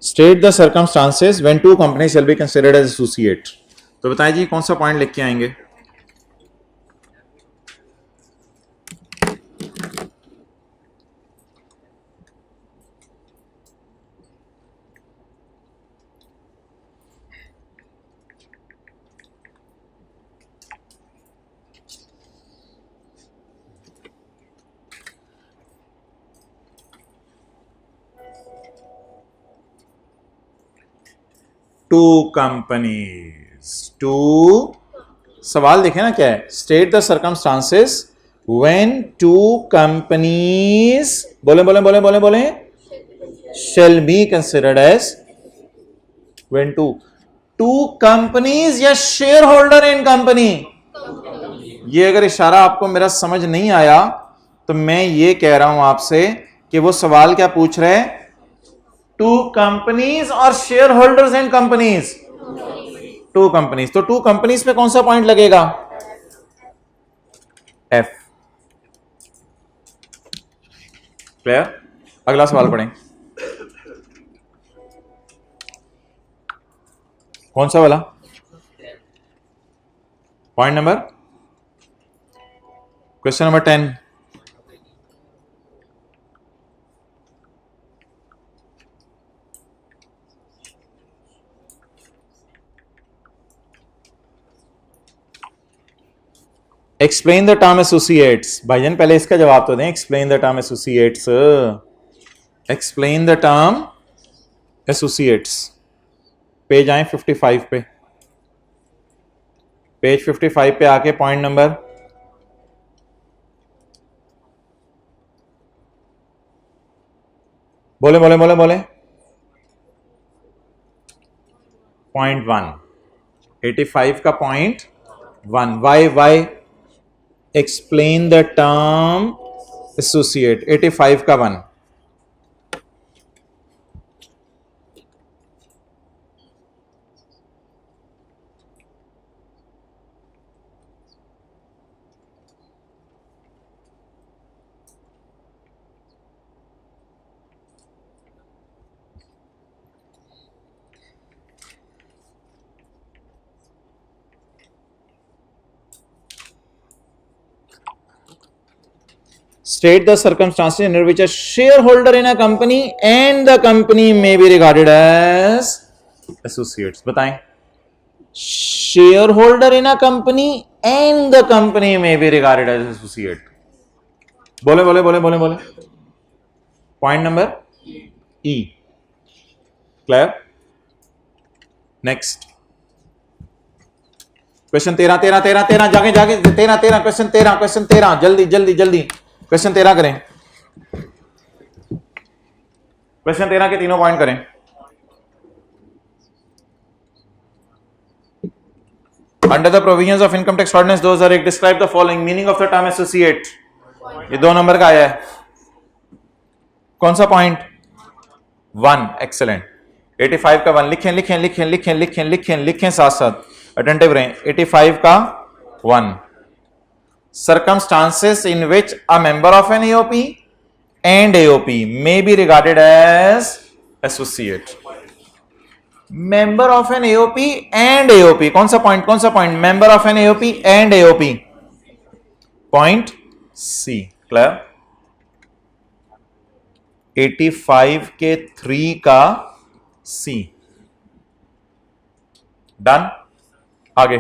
state the circumstances when two company shall be considered as associate. तो बताइए जी कौन सा पॉइंट लिख के आएंगे. To companies. टू, सवाल देखें ना क्या है. State the circumstances when two companies, बोले बोले बोले बोले बोले, shall be considered as, when two companies या शेयर होल्डर इन कंपनी. ये अगर इशारा आपको मेरा समझ नहीं आया तो मैं ये कह रहा हूं आपसे कि वो सवाल क्या पूछ रहे हैं. टू कंपनीज और shareholders in companies. Two companies, तो टू कंपनीज पे कौन सा पॉइंट लगेगा. एफ. क्लियर. अगला सवाल पढ़ें. कौन सा वाला point number, question number 10. Explain the term associates. भाईजान पहले इसका जवाब तो दें. Explain the term associates. Explain the term associates. Page आए 55 पे. पेज 55 पे आके पॉइंट नंबर, बोले बोले बोले बोले, पॉइंट 1. 85 का point 1. Why explain the term associate. 85 का 1. State the circumstances under which a shareholder in a company and the company may be regarded as associates. बताएं. Shareholder in a company and the company may be regarded as associate. बोले बोले बोले बोले बोले. Point number E. Clear. Next. Question 13 जागे जागे 13 question 13 जल्दी जल्दी जल्दी क्वेश्चन 13 करें। क्वेश्चन 13 के तीनों पॉइंट करें। Under the provisions of income tax ordinance 2001 describe the following meaning of the term associate. ये 2 नंबर का आया है। कौन सा पॉइंट? 1। एक्सेलेंट। 85 का 1 लिखें लिखें लिखें लिखें लिखें लिखें लिखें साथ साथ अटेंटिव रहें। 85 का 1 circumstances in which a member of an AOP and AOP may be regarded as associate। member of an AOP and AOP कौन सा पॉइंट? member of an AOP and AOP point C। Clear? 85 के 3 का C। Done. आगे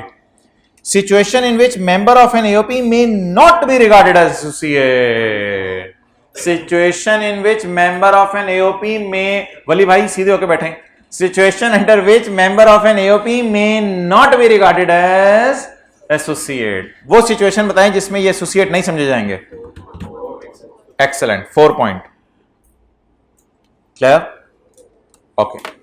situation in which member of an AOP may not be regarded as associate. Situation in which member of an AOP में, वली भाई सीधे होकर बैठे। Situation under which member of an AOP may not be regarded as associate. वो situation बताएं जिसमें ये एसोसिएट नहीं समझे जाएंगे। एक्सेलेंट। 4 पॉइंट। क्लियर? ओके।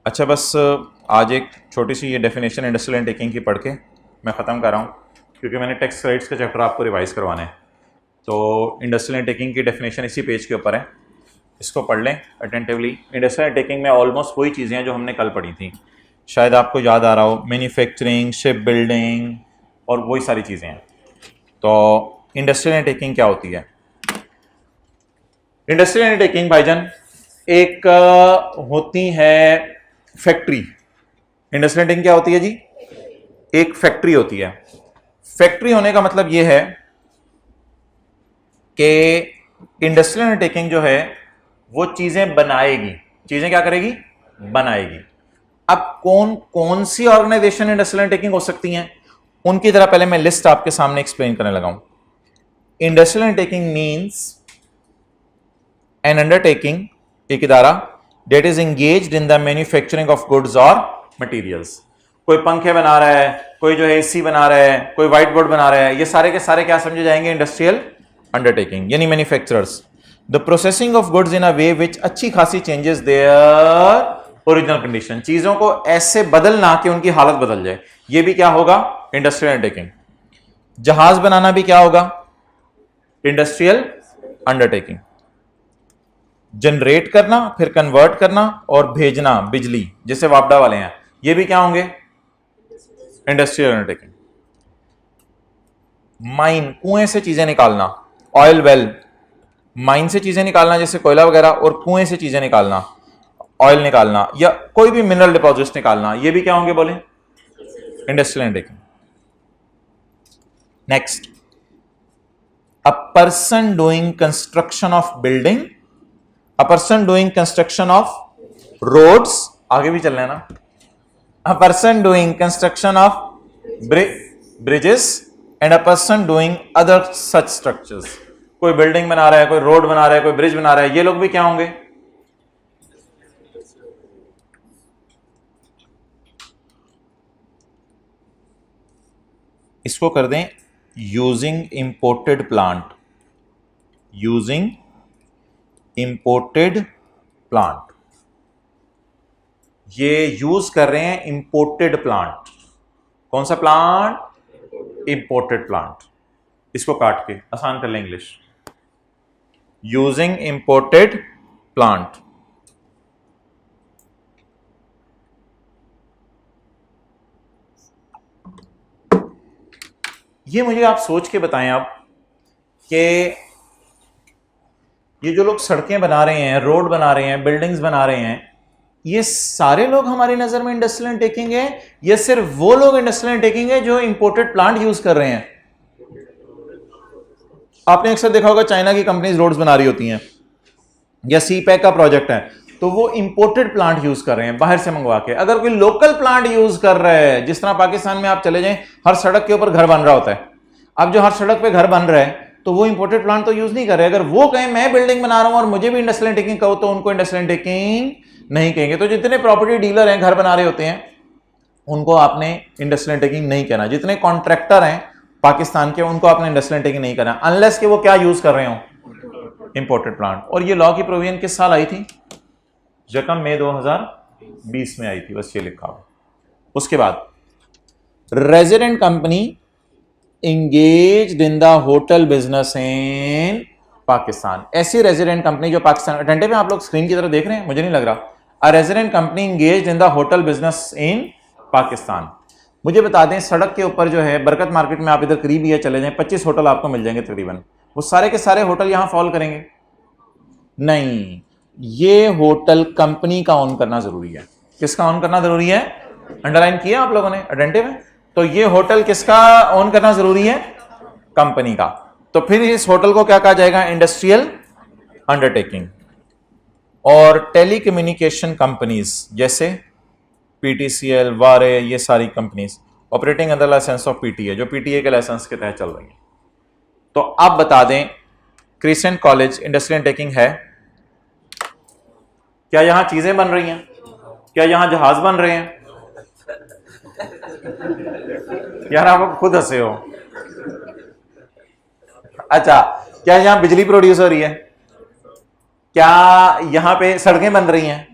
अच्छा, बस आज एक छोटी सी ये डेफिनेशन इंडस्ट्रियल अंडरटेकिंग की पढ़ के मैं ख़त्म कर रहा हूँ, क्योंकि मैंने टैक्स क्रेडिट्स का चैप्टर आपको रिवाइज करवाना है। तो इंडस्ट्रियल अंडरटेकिंग की डेफिनेशन इसी पेज के ऊपर है, इसको पढ़ लें अटेंटिवली। इंडस्ट्रियल अंडरटेकिंग में ऑलमोस्ट वही चीज़ें हैं जो हमने कल पढ़ी थी, शायद आपको याद आ रहा हो। मैन्युफैक्चरिंग, शिप बिल्डिंग और वही सारी चीज़ें हैं। तो इंडस्ट्रियल अंडरटेकिंग क्या होती है? इंडस्ट्रियल अंडरटेकिंग भाईजान एक होती है फैक्ट्री। इंडस्ट्रियल अंडरटेकिंग क्या होती है जी? एक फैक्ट्री होती है। फैक्ट्री होने का मतलब यह है कि इंडस्ट्रियल अंडरटेकिंग जो है वो चीजें बनाएगी। चीजें क्या करेगी? बनाएगी। अब कौन कौन सी ऑर्गेनाइजेशन इंडस्ट्रियल अंडरटेकिंग हो सकती हैं, उनकी तरह पहले मैं लिस्ट आपके सामने एक्सप्लेन करने लगा हूं। Industrial undertaking means N undertaking, एक इदारा that is engaged in the manufacturing of goods or materials। कोई पंखे बना रहा है, कोई जो है एसी बना रहा है, कोई व्हाइट बोर्ड बना रहा है, ये सारे के सारे क्या समझे जाएंगे? इंडस्ट्रियल अंडरटेकिंग, यानी manufacturers. The processing of goods in a way which अच्छी खासी चेंजेस देयर ओरिजिनल कंडीशन। चीजों को ऐसे बदलना कि उनकी हालत बदल जाए, ये भी क्या होगा? Industrial undertaking. जहाज बनाना भी क्या होगा? Industrial undertaking. जनरेट करना, फिर कन्वर्ट करना और भेजना बिजली, जैसे वापडा वाले हैं, ये भी क्या होंगे? Industrial undertaking. माइन, कुएं से चीजें निकालना। ऑयल वेल, माइन से चीजें निकालना जैसे कोयला वगैरह, और कुएं से चीजें निकालना, ऑयल निकालना या कोई भी मिनरल डिपॉजिट्स निकालना, ये भी क्या होंगे? बोले industrial undertaking. Next, a person doing construction of building, a person doing construction of roads, आगे भी चल रहे हैं ना। a person doing construction of bridges and a person doing other such structures। कोई बिल्डिंग बना रहा है, कोई रोड बना रहा है, कोई ब्रिज बना रहा है, ये लोग भी क्या होंगे? इसको कर दें using imported plant. Using imported plant, ये यूज कर रहे हैं इंपोर्टेड प्लांट। कौन सा प्लांट? Imported plant. इसको काट के आसान कर लें इंग्लिश, यूजिंग इंपोर्टेड प्लांट। ये मुझे आप सोच के बताएं अब कि ये जो लोग सड़कें बना रहे हैं, रोड बना रहे हैं, बिल्डिंग्स बना रहे हैं, ये सारे लोग हमारी नजर में इंडस्ट्रियल अंडरटेकिंग है या सिर्फ वो लोग इंडस्ट्रियल अंडरटेकिंग है जो इंपोर्टेड प्लांट यूज कर रहे हैं? आपने अक्सर देखा होगा चाइना की कंपनीज रोड्स बना रही होती हैं, या सी पैक का प्रोजेक्ट है, तो वो इंपोर्टेड प्लांट यूज कर रहे हैं बाहर से मंगवा के। अगर कोई लोकल प्लांट यूज कर रहा है, जिस तरह पाकिस्तान में आप चले जाएं, हर सड़क के ऊपर घर बन रहा होता है। अब जो हर सड़क पे घर बन रहा है तो वो इंपोर्टेड प्लांट तो यूज नहीं कर रहे। अगर वो कहें मैं बिल्डिंग बना रहा हूं और मुझे भी इंडस्ट्रियल टेकिंग कहो तो उनको इंडस्ट्रियल टेकिंग नहीं कहेंगे। तो जितने प्रॉपर्टी डीलर हैं, घर बना रहे होते हैं, उनको आपने इंडस्ट्रियल टेकिंग नहीं करना। जितने कॉन्ट्रैक्टर हैं पाकिस्तान के, उनको आपने इंडस्ट्रियल टेकिंग नहीं करना अनलेस कि वो क्या यूज कर रहे हो, इंपोर्टेड प्लांट। और ये लॉ की प्रोविजन किस साल आई थी? यकम मई 2020 में आई थी, बस ये लिखा हुआ। उसके बाद resident company engaged in the hotel business in Pakistan. ऐसी रेजिडेंट कंपनी जो पाकिस्तान, अटेंटिव है आप लोग, स्क्रीन की तरफ देख रहे हैं, मुझे नहीं लग रहा। A resident company engaged in the hotel business in Pakistan. मुझे बता दें, सड़क के ऊपर जो है बरकत मार्केट में, आप इधर करीब ही है, चले जाएं, 25 होटल आपको मिल जाएंगे तकरीबन। वो सारे के सारे होटल यहां फॉल करेंगे? नहीं, ये होटल कंपनी का ऑन करना जरूरी है। किसका ऑन करना जरूरी है? अंडरलाइन किया आप लोगों ने, अटेंटिव है। तो ये होटल किसका ऑन करना जरूरी है? कंपनी का। तो फिर इस होटल को क्या कहा जाएगा? Industrial undertaking. और टेलीकम्युनिकेशन कंपनीज जैसे पीटीसीएल, वारे, ये सारी companies operating under licence of PTA, जो पीटीए के लाइसेंस के तहत चल रही है। तो आप बता दें, क्रिसेंट कॉलेज इंडस्ट्रियल अंडरटेकिंग है? क्या यहां चीजें बन रही हैं? क्या यहां जहाज बन रहे हैं? यार आप खुद हंसे हो। अच्छा, क्या यहां बिजली प्रोड्यूस हो रही है? क्या यहां पे सड़कें बन रही हैं?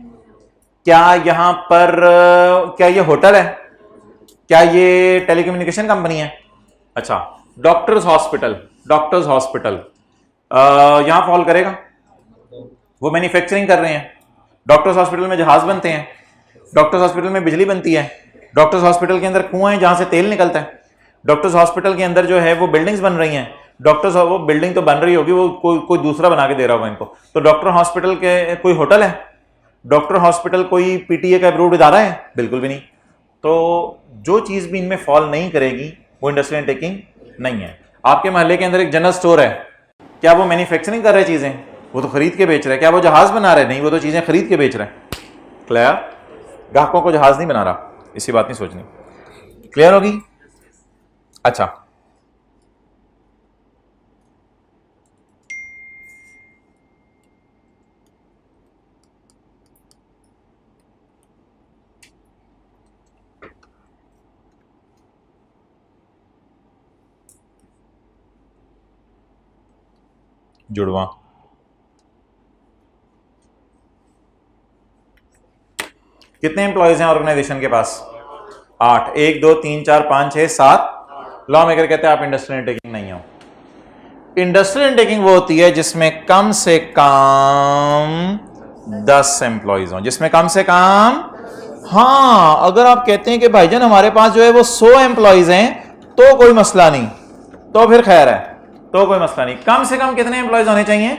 क्या यहां पर, क्या ये होटल है? क्या ये टेलीकम्युनिकेशन कंपनी है? अच्छा, डॉक्टर्स हॉस्पिटल, डॉक्टर्स हॉस्पिटल यहां फॉल करेगा? वो मैन्युफैक्चरिंग कर रहे हैं। डॉक्टर्स हॉस्पिटल में जहाज बनते हैं, डॉक्टर्स हॉस्पिटल में बिजली बनती है, डॉक्टर्स हॉस्पिटल के अंदर कुआं है जहां से तेल निकलता है, डॉक्टर्स हॉस्पिटल के अंदर जो है वो बिल्डिंग्स बन रही हैं। डॉक्टर्स, वो बिल्डिंग तो बन रही होगी, वो कोई दूसरा बना के दे रहा होगा इनको। तो डॉक्टर हॉस्पिटल के कोई होटल है? डॉक्टर हॉस्पिटल कोई पीटीए का अप्रूव्ड इदारा है? बिल्कुल भी नहीं। तो जो चीज भी इनमें फॉल नहीं करेगी वो इंडस्ट्रियल टेकिंग नहीं है। आपके मोहल्ले के अंदर एक जनरल स्टोर है, क्या वो मैन्युफैक्चरिंग कर रहे चीजें? वो तो खरीद के बेच रहे हैं। क्या वो जहाज बना रहे? नहीं, वो तो चीजें खरीद के बेच रहे हैं। क्लियर? ग्राहकों को जहाज नहीं बना रहा, इसी बात नहीं सोचनी। क्लियर होगी? अच्छा, जुड़वा कितने एम्प्लॉयज हैं ऑर्गेनाइजेशन के पास? 8। 1 2 3 4 5 6 7। लॉ मेकर कहते हैं आप इंडस्ट्रियल अंडरटेकिंग नहीं हो। इंडस्ट्रियल अंडरटेकिंग वो होती है जिसमें कम से कम 10 एम्प्लॉयज हो, जिसमें कम से कम, हाँ, अगर आप कहते हैं कि भाईजान हमारे पास जो है वो 100 एम्प्लॉयज हैं तो कोई मसला नहीं, तो फिर खैर है, तो कोई मसला नहीं। कम से कम कितने एम्प्लॉयज होने चाहिए?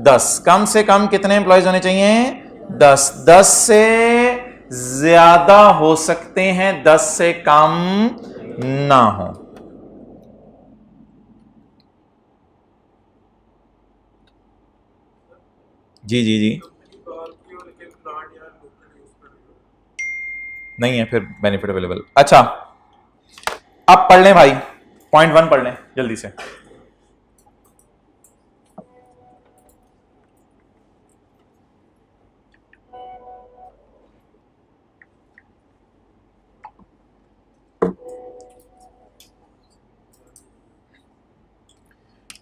10। कम से कम कितने एम्प्लॉयज होने चाहिए? 10। 10 से ज्यादा हो सकते हैं, 10 से कम ना हो। जी जी जी, नहीं है फिर बेनिफिट अवेलेबल। अच्छा, अब पढ़ लें भाई, पॉइंट 1 पढ़ लें जल्दी से।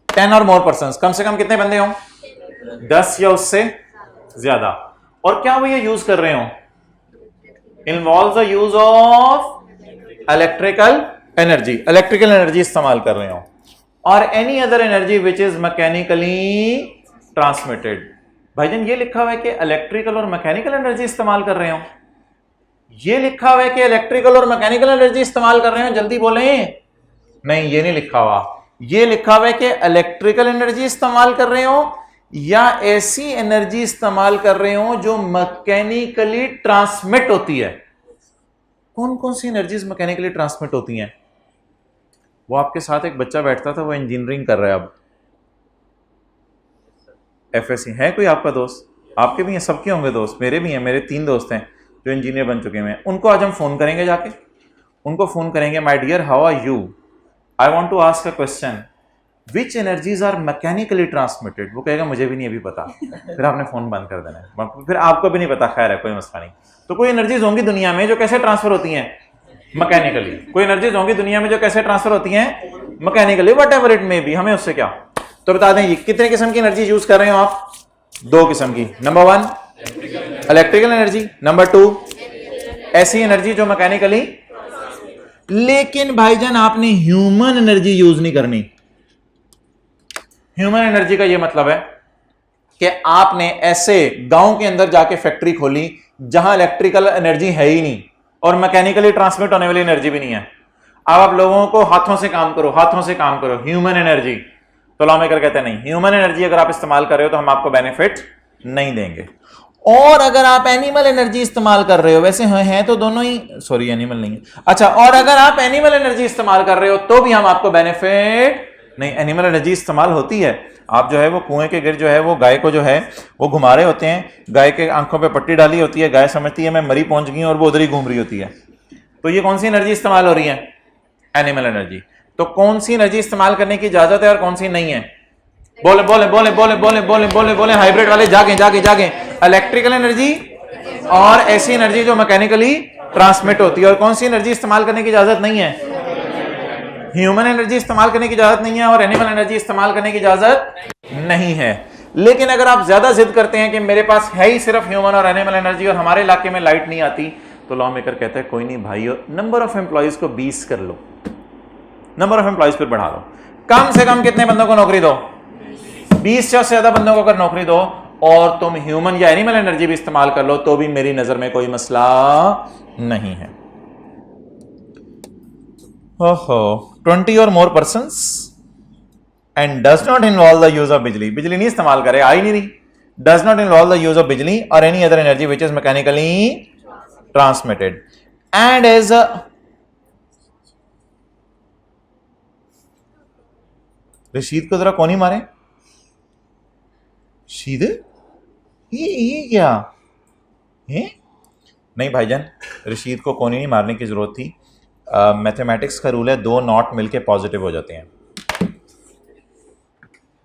टेन और मोर पर्सन, कम से कम कितने बंदे हों? 10 या उससे ज्यादा। और क्या वो ये यूज कर रहे हो? Involve the use of electrical energy, electrical energy इस्तेमाल कर रहे हो, और any other energy which is mechanically transmitted. भाईजान ये लिखा हुआ है कि इलेक्ट्रिकल और मैकेनिकल एनर्जी इस्तेमाल कर रहे हो, ये लिखा हुआ है कि इलेक्ट्रिकल और मैकेनिकल एनर्जी इस्तेमाल कर रहे हो, जल्दी बोलें। नहीं, ये नहीं लिखा हुआ, ये लिखा हुआ है कि इलेक्ट्रिकल एनर्जी इस्तेमाल कर रहे हो या ऐसी एनर्जी इस्तेमाल कर रहे हो जो मैकेनिकली ट्रांसमिट होती है। कौन कौन सी एनर्जीज मैकेनिकली ट्रांसमिट होती हैं? वो आपके साथ एक बच्चा बैठता था, वो इंजीनियरिंग कर रहा है अब, एफएससी है। कोई आपका दोस्त? आपके भी हैं, सबके होंगे दोस्त, मेरे भी हैं, मेरे 3 दोस्त हैं जो इंजीनियर बन चुके हैं। उनको आज हम फोन करेंगे, जाके उनको फोन करेंगे, my dear how are you, I want to ask a question, which energies are mechanically transmitted, वो कहेगा मुझे भी नहीं अभी पता, फिर आपने फोन बंद कर देना है, फिर आपको भी नहीं पता, खैर है कोई मसला नहीं। तो कोई एनर्जीज होंगी दुनिया में जो कैसे ट्रांसफर होती हैं, मैकेनिकली। कोई एनर्जीज होंगी दुनिया में जो कैसे ट्रांसफर होती हैं, mechanically, what ever it may be, हमें उससे क्या। तो बता दें कितने किस्म की एनर्जी यूज कर रहे हो आप, 2 किस्म की। नंबर 1 इलेक्ट्रिकल एनर्जी, नंबर 2 ऐसी एनर्जी जो मैकेनिकली। लेकिन भाईजान आपने ह्यूमन एनर्जी यूज नहीं करनी। ह्यूमन एनर्जी का यह मतलब है कि आपने ऐसे गांव के अंदर जाके फैक्ट्री खोली जहां इलेक्ट्रिकल एनर्जी है ही नहीं और मैकेनिकली ट्रांसमिट होने वाली एनर्जी भी नहीं है। अब आप लोगों को हाथों से काम करो, हाथों से काम करो, ह्यूमन एनर्जी। तो लॉ मेकर कहते हैं नहीं, ह्यूमन एनर्जी अगर आप इस्तेमाल कर रहे हो तो हम आपको बेनिफिट नहीं देंगे। और अगर आप एनिमल एनर्जी इस्तेमाल कर रहे हो, वैसे हैं तो दोनों ही, सॉरी एनिमल नहीं है, अच्छा, और अगर आप एनिमल एनर्जी इस्तेमाल कर रहे हो तो भी हम आपको बेनिफिट नहीं। एनिमल एनर्जी इस्तेमाल होती है, आप जो है वो कुएं के गिर जो है वो गाय को जो है वो घुमा रहे होते हैं, गाय के आंखों पे पट्टी डाली होती है, गाय समझती है मैं मरी पहुंच गई और वो उधर ही घूम रही होती है। तो ये कौन सी एनर्जी इस्तेमाल हो रही है, एनिमल एनर्जी। तो कौन सी एनर्जी इस्तेमाल करने की इजाजत है और कौन सी नहीं है, बोले बोले बोले बोले बोले बोले बोले बोले हाइब्रिड वाले जागे जागे जागे। इलेक्ट्रिकल एनर्जी और ऐसी एनर्जी जो मैकेनिकली ट्रांसमिट होती है। और कौन सी एनर्जी इस्तेमाल करने की इजाजत नहीं है, ह्यूमन एनर्जी इस्तेमाल करने की इजाजत नहीं है और एनिमल एनर्जी इस्तेमाल करने की इजाजत नहीं है। लेकिन अगर आप ज्यादा जिद करते हैं कि मेरे पास है ही सिर्फ ह्यूमन और एनिमल एनर्जी और हमारे इलाके में लाइट नहीं आती, तो लॉ मेकर कहता है कोई नहीं भाइयों, नंबर ऑफ एम्प्लॉइज को 20 कर लो, नंबर ऑफ एम्प्लॉइज पर बढ़ा लो, कम से कम कितने बंदों को नौकरी दो, 20 से ज्यादा बंदों को अगर नौकरी दो और तुम ह्यूमन या एनिमल एनर्जी भी इस्तेमाल कर लो तो भी मेरी नजर में कोई मसला नहीं है। ओहो, 20 or more persons and does not involve the use of bijli, बिजली नहीं इस्तेमाल करे, आ ही नहीं रही, does not involve the use of bijli or any other energy which is mechanically transmitted and as Rashid को जरा कौन ही मारे, सीधे ये क्या है? नहीं भाईजान, रशीद को कोनी नहीं मारने की जरूरत थी। मैथमेटिक्स का रूल है 2 नॉट मिलके पॉजिटिव हो जाते हैं।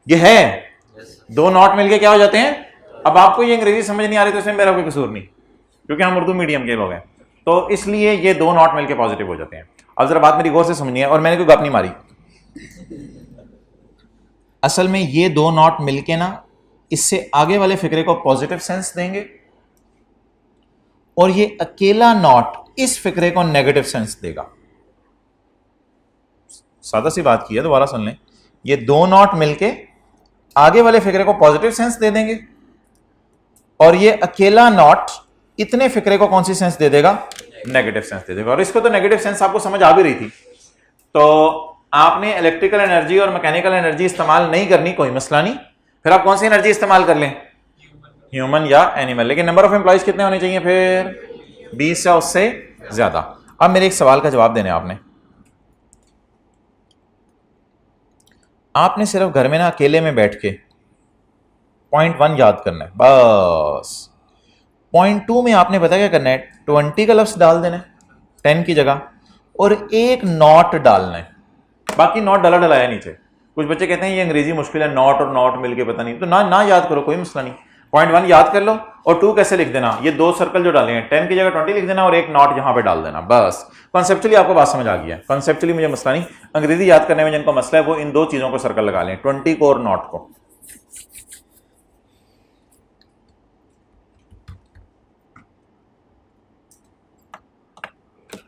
ये है 2 नॉट मिलके क्या हो जाते हैं। अब आपको ये अंग्रेजी समझ नहीं आ रही तो इसमें मेरा कोई कसूर नहीं, क्योंकि हम उर्दू मीडियम के लोग हैं, तो इसलिए ये 2 नॉट मिलके पॉजिटिव हो जाते हैं। अब जरा बात मेरी गौर से समझनी है, और मैंने कोई गप नहीं मारी। असल में ये 2 नॉट मिलके ना इससे आगे वाले फिक्रे को पॉजिटिव सेंस देंगे और ये अकेला नॉट इस फिक्रे को नेगेटिव सेंस देगा। सादा सी बात की है, दोबारा सुन लें। ये 2 नॉट मिलके आगे वाले फिक्रे को पॉजिटिव सेंस दे देंगे और ये अकेला नॉट इतने फिक्रे को कौन सी सेंस दे देगा, नेगेटिव सेंस दे देगा। और इसको तो नेगेटिव सेंस आपको समझ आ भी रही थी। तो आपने इलेक्ट्रिकल एनर्जी और मैकेनिकल एनर्जी इस्तेमाल नहीं करनी, कोई मसला नहीं, फिर आप कौन सी एनर्जी इस्तेमाल कर लें, ह्यूमन या एनिमल। लेकिन नंबर ऑफ एम्प्लॉइज कितने होने चाहिए फिर, 20 या उससे ज्यादा। अब मेरे एक सवाल का जवाब देने आपने सिर्फ घर में ना अकेले में बैठ के पॉइंट 1 याद करना है बस। पॉइंट 2 में आपने पता क्या करना है, 20 का लफ्ज डाल देना है 10 की जगह और एक नॉट डालना है, बाकी नॉट डाला डलाया नीचे। कुछ बच्चे कहते हैं ये अंग्रेजी मुश्किल है, नॉट और नॉट मिलके पता नहीं, तो ना याद करो, कोई मसला नहीं। पॉइंट 1 याद कर लो और 2 कैसे लिख देना, ये 2 सर्कल जो डाले हैं 10 की जगह 20 लिख देना और एक नॉट यहां पे डाल देना, बस। कॉन्सेप्चुअली आपको बात समझ आ गई है, कॉन्सेप्चुअली मुझे मसला नहीं। अंग्रेजी याद करने में जिनको मसला है वो इन 2 चीजों को सर्कल लगा लें, 20 को और नॉट को।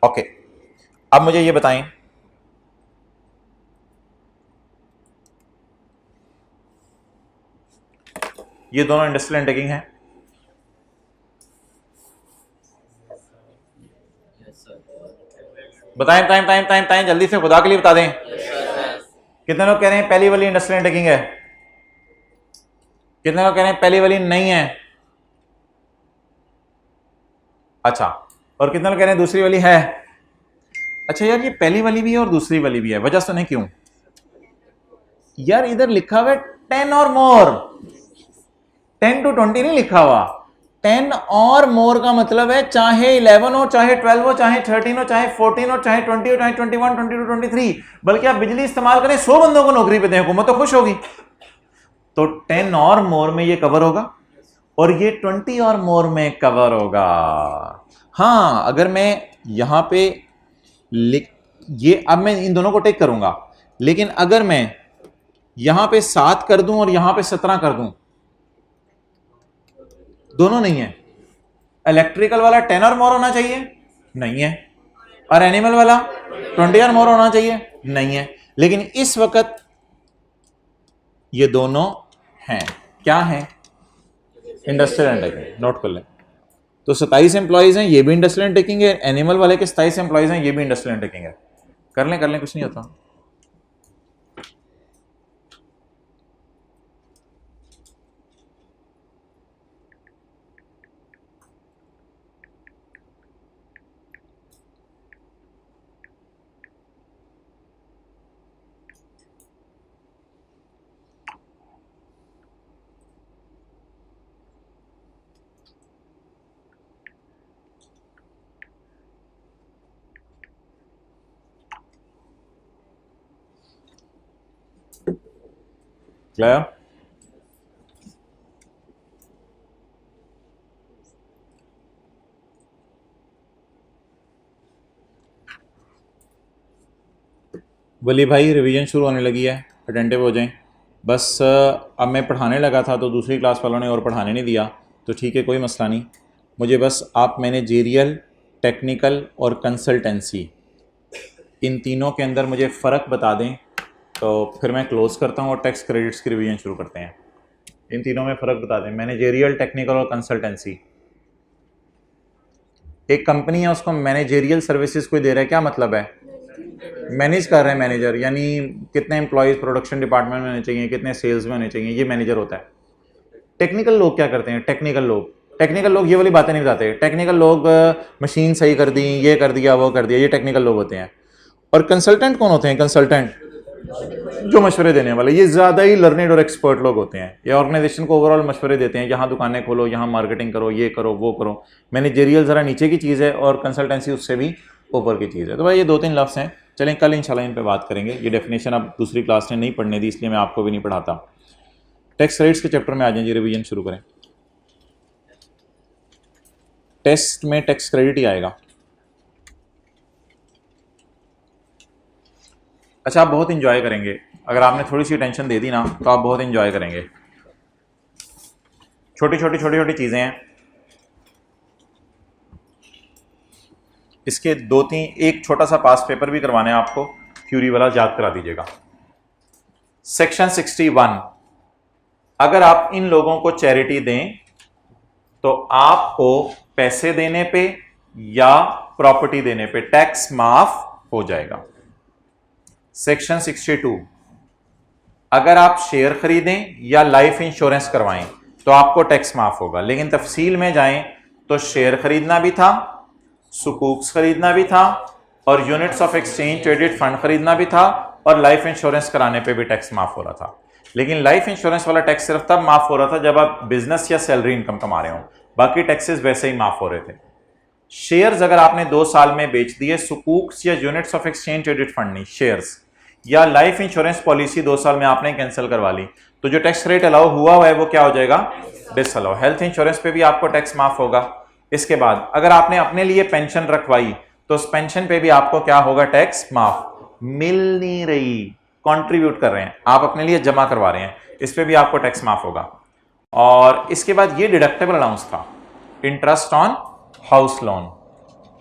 ओके, अब मुझे ये बताएं, ये दोनों इंडस्ट्रियल अंडरटेकिंग है, बताएं जल्दी से, खुदा के लिए बता दें। कितने लोग कह रहे हैं पहली वाली इंडस्ट्रियल अंडरटेकिंग है, कितने लोग कह रहे हैं पहली वाली नहीं है, अच्छा, और कितने लोग कह रहे हैं दूसरी वाली है। अच्छा यार, ये पहली वाली भी है और दूसरी वाली भी है, वजह सुने क्यों यार, इधर लिखा हुआ है 10 और मोर, 10 to 20 नहीं लिखा हुआ, 10 और मोर का मतलब है चाहे 11 हो, चाहे 12 हो, चाहे 13 हो, चाहे 14 हो, चाहे 20 हो, चाहे 21, 22, 23, बल्कि आप बिजली इस्तेमाल करें 100 बंदों को नौकरी पे दें, हुकूमत तो खुश होगी। तो 10 और मोर में ये कवर होगा और ये 20 और मोर में कवर होगा। हाँ, अगर मैं यहां पे ये अब मैं इन दोनों को टेक करूंगा, लेकिन अगर मैं यहां पे 7 कर दूं और यहां पे 17 कर दूं, दोनों नहीं है। इलेक्ट्रिकल वाला 10 और मोर होना चाहिए, नहीं है, और एनिमल वाला 20 और मोर होना चाहिए, नहीं है। लेकिन इस वक्त ये दोनों हैं। क्या है? Industrial undertaking. नोट कर लें। तो 27 एम्प्लॉइज हैं, ये भी इंडस्ट्रियल अंडरटेकिंग है। एनिमल वाले के 27 एम्प्लॉइज हैं, ये भी इंडस्ट्रियल अंडरटेकिंग है। कर लें, कुछ नहीं होता। क्लियर? वली भाई, रिवीजन शुरू होने लगी है, अटेंटिव हो जाएं। बस अब मैं पढ़ाने लगा था तो दूसरी क्लास वालों ने और पढ़ाने नहीं दिया, तो ठीक है, कोई मसला नहीं। मुझे बस आप मैनेजेरियल, टेक्निकल और कंसल्टेंसी, इन तीनों के अंदर मुझे फ़र्क बता दें, तो फिर मैं क्लोज़ करता हूँ और टैक्स क्रेडिट्स की रिवीजन शुरू करते हैं। इन तीनों में फ़र्क बता दें, मैनेजेरियल, टेक्निकल और कंसल्टेंसी। एक कंपनी है, उसको मैनेजेरियल सर्विसेज कोई दे रहा है, क्या मतलब है? मैनेज कर रहे हैं मैनेजर, यानी कितने एम्प्लॉयज़ प्रोडक्शन डिपार्टमेंट में होने चाहिए, कितने सेल्स में होने चाहिए, ये मैनेजर होता है। टेक्निकल लोग क्या करते हैं? टेक्निकल लोग ये वाली बातें नहीं बताते। टेक्निकल लोग मशीन सही कर दी, ये कर दिया, वो कर दिया, ये टेक्निकल लोग होते हैं। और कंसल्टेंट कौन होते हैं? कंसल्टेंट जो मशवरे देने वाले, ये ज़्यादा ही लर्नेड और एक्सपर्ट लोग होते हैं। ये ऑर्गेनाइजेशन को ओवरऑल मशवरे देते हैं, यहाँ दुकानें खोलो, यहाँ मार्केटिंग करो, ये करो, वो करो। मैनेजेरियल ज़रा नीचे की चीज़ है और कंसल्टेंसी उससे भी ऊपर की चीज़ है। तो भाई ये 2-3 लफ्ज़ हैं, चलें कल इंशाल्लाह इन पे बात करेंगे। ये डेफिनेशन अब दूसरी क्लास ने नहीं पढ़ने दी, इसलिए मैं आपको भी नहीं पढ़ाता। टैक्स रेट्स के चैप्टर में आ जाएंगे, रिवीजन शुरू करें। टेस्ट में टैक्स क्रेडिट ही आएगा। अच्छा, आप बहुत इंजॉय करेंगे अगर आपने थोड़ी सी टेंशन दे दी ना, तो आप बहुत इंजॉय करेंगे। छोटी छोटी चीज़ें हैं, इसके 2-3, एक छोटा सा पास पेपर भी करवाने हैं आपको, थ्योरी वाला याद करा दीजिएगा। सेक्शन 61, अगर आप इन लोगों को चैरिटी दें तो आपको पैसे देने पे या प्रॉपर्टी देने पे टैक्स माफ हो जाएगा। सेक्शन 62, अगर आप शेयर खरीदें या लाइफ इंश्योरेंस करवाएं तो आपको टैक्स माफ होगा। लेकिन तफसील में जाएं तो शेयर खरीदना भी था, सुकूक्स खरीदना भी था, और units of exchange traded fund खरीदना भी था, और लाइफ इंश्योरेंस कराने पे भी टैक्स माफ हो रहा था। लेकिन लाइफ इंश्योरेंस वाला टैक्स सिर्फ तब माफ हो रहा था जब आप बिजनेस या सैलरी इनकम कमा रहे हो, बाकी टैक्सेस वैसे ही माफ हो रहे थे। शेयर्स अगर आपने 2 साल में बेच दिए, सुकूक्स या units of exchange traded fund नहीं, शेयर्स, या लाइफ इंश्योरेंस पॉलिसी 2 साल में आपने कैंसिल करवा ली, तो जो टैक्स रेट अलाउ हुआ है वो क्या हो जाएगा? डिसअलाउ। हेल्थ इंश्योरेंस पे भी आपको टैक्स माफ होगा। इसके बाद अगर आपने अपने लिए पेंशन रखवाई तो उस पेंशन पे भी आपको क्या होगा? टैक्स माफ। मिल नहीं रही, कंट्रीब्यूट कर रहे हैं आप, अपने लिए जमा करवा रहे हैं, इस पे भी आपको टैक्स माफ होगा। और इसके बाद ये डिडक्टेबल अलाउंस था, इंटरेस्ट ऑन हाउस लोन,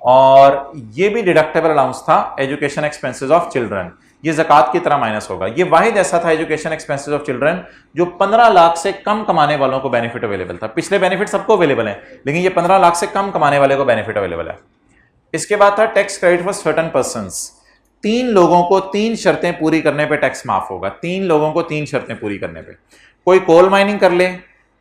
और ये भी डिडक्टेबल अलाउंस था एजुकेशन एक्सपेंसेस ऑफ चिल्ड्रन, ये ज़कात की तरह माइनस होगा। ये वाहिद ऐसा था एजुकेशन एक्सपेंसेस ऑफ चिल्ड्रन जो 15 लाख से कम कमाने वालों को बेनिफिट अवेलेबल था। पिछले बेनिफिट सबको अवेलेबल है, लेकिन ये 15 लाख से कम कमाने वाले को बेनिफिट अवेलेबल है। इसके बाद था tax credit for certain persons, 3 लोगों को 3 शर्तें पूरी करने पे टैक्स माफ होगा। 3 लोगों को 3 शर्तें पूरी करने पे, कोई कोल माइनिंग कर ले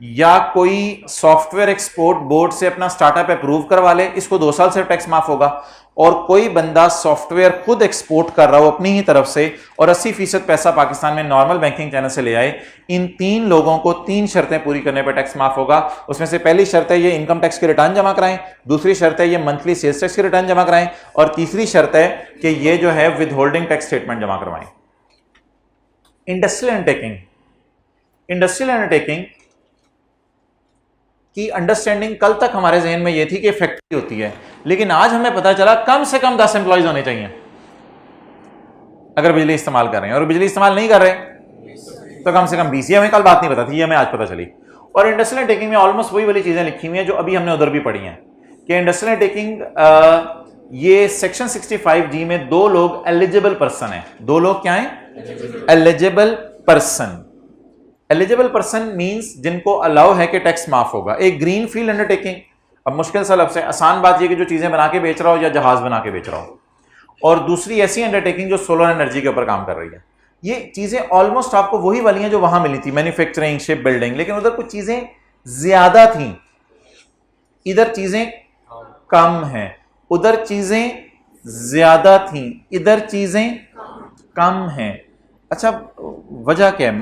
या कोई सॉफ्टवेयर एक्सपोर्ट बोर्ड से अपना स्टार्टअप अप्रूव करवा ले, इसको 2 साल से टैक्स माफ होगा। और कोई बंदा सॉफ्टवेयर खुद एक्सपोर्ट कर रहा हो अपनी ही तरफ से और 80% पैसा पाकिस्तान में नॉर्मल बैंकिंग चैनल से ले आए, इन 3 लोगों को 3 शर्तें पूरी करने पर टैक्स माफ होगा। उसमें से पहली शर्त है ये इनकम टैक्स की रिटर्न जमा कराएं, दूसरी शर्त है ये मंथली सेल्स टैक्स की रिटर्न जमा कराएं, और तीसरी शर्त है कि ये जो है विद होल्डिंग टैक्स स्टेटमेंट जमा करवाएं। इंडस्ट्रियल अंडरटेकिंग, इंडस्ट्रियल अंडरटेकिंग की अंडरस्टैंडिंग कल तक हमारे जहन में यह थी कि फैक्ट्री होती है, लेकिन आज हमें पता चला कम से कम 10 एम्प्लॉयज होने चाहिए अगर बिजली इस्तेमाल कर रहे हैं, और बिजली इस्तेमाल नहीं कर रहे तो कम से कम 20। हमें कल बात नहीं पता थी, ये हमें आज पता चली। और इंडस्ट्रियल अंडरटेकिंग में ऑलमोस्ट वही वाली चीजें लिखी हुई हैं जो अभी हमने उधर भी पढ़ी हैं कि इंडस्ट्रियल अंडरटेकिंग ये सेक्शन 65G में 2 लोग एलिजिबल पर्सन हैं। 2 लोग क्या हैं? Eligible person. Eligible person means जिनको अलाउ है कि टैक्स माफ होगा। एक ग्रीन फील्ड अंडरटेकिंग, अब मुश्किल सा लफ्ज़ है, आसान बात यह कि जो चीजें बना के बेच रहा हो या जहाज बना के बेच रहा हो, और दूसरी ऐसी अंडरटेकिंग जो सोलर एनर्जी के ऊपर काम कर रही है। ये चीजें ऑलमोस्ट आपको वही वाली हैं जो वहां मिली थी, मैन्युफैक्चरिंग, शिप बिल्डिंग, लेकिन उधर कुछ चीजें ज्यादा थी, इधर चीजें कम हैं। उधर चीजें ज्यादा थी, इधर चीजें कम हैं। अच्छा, वजह क्या है,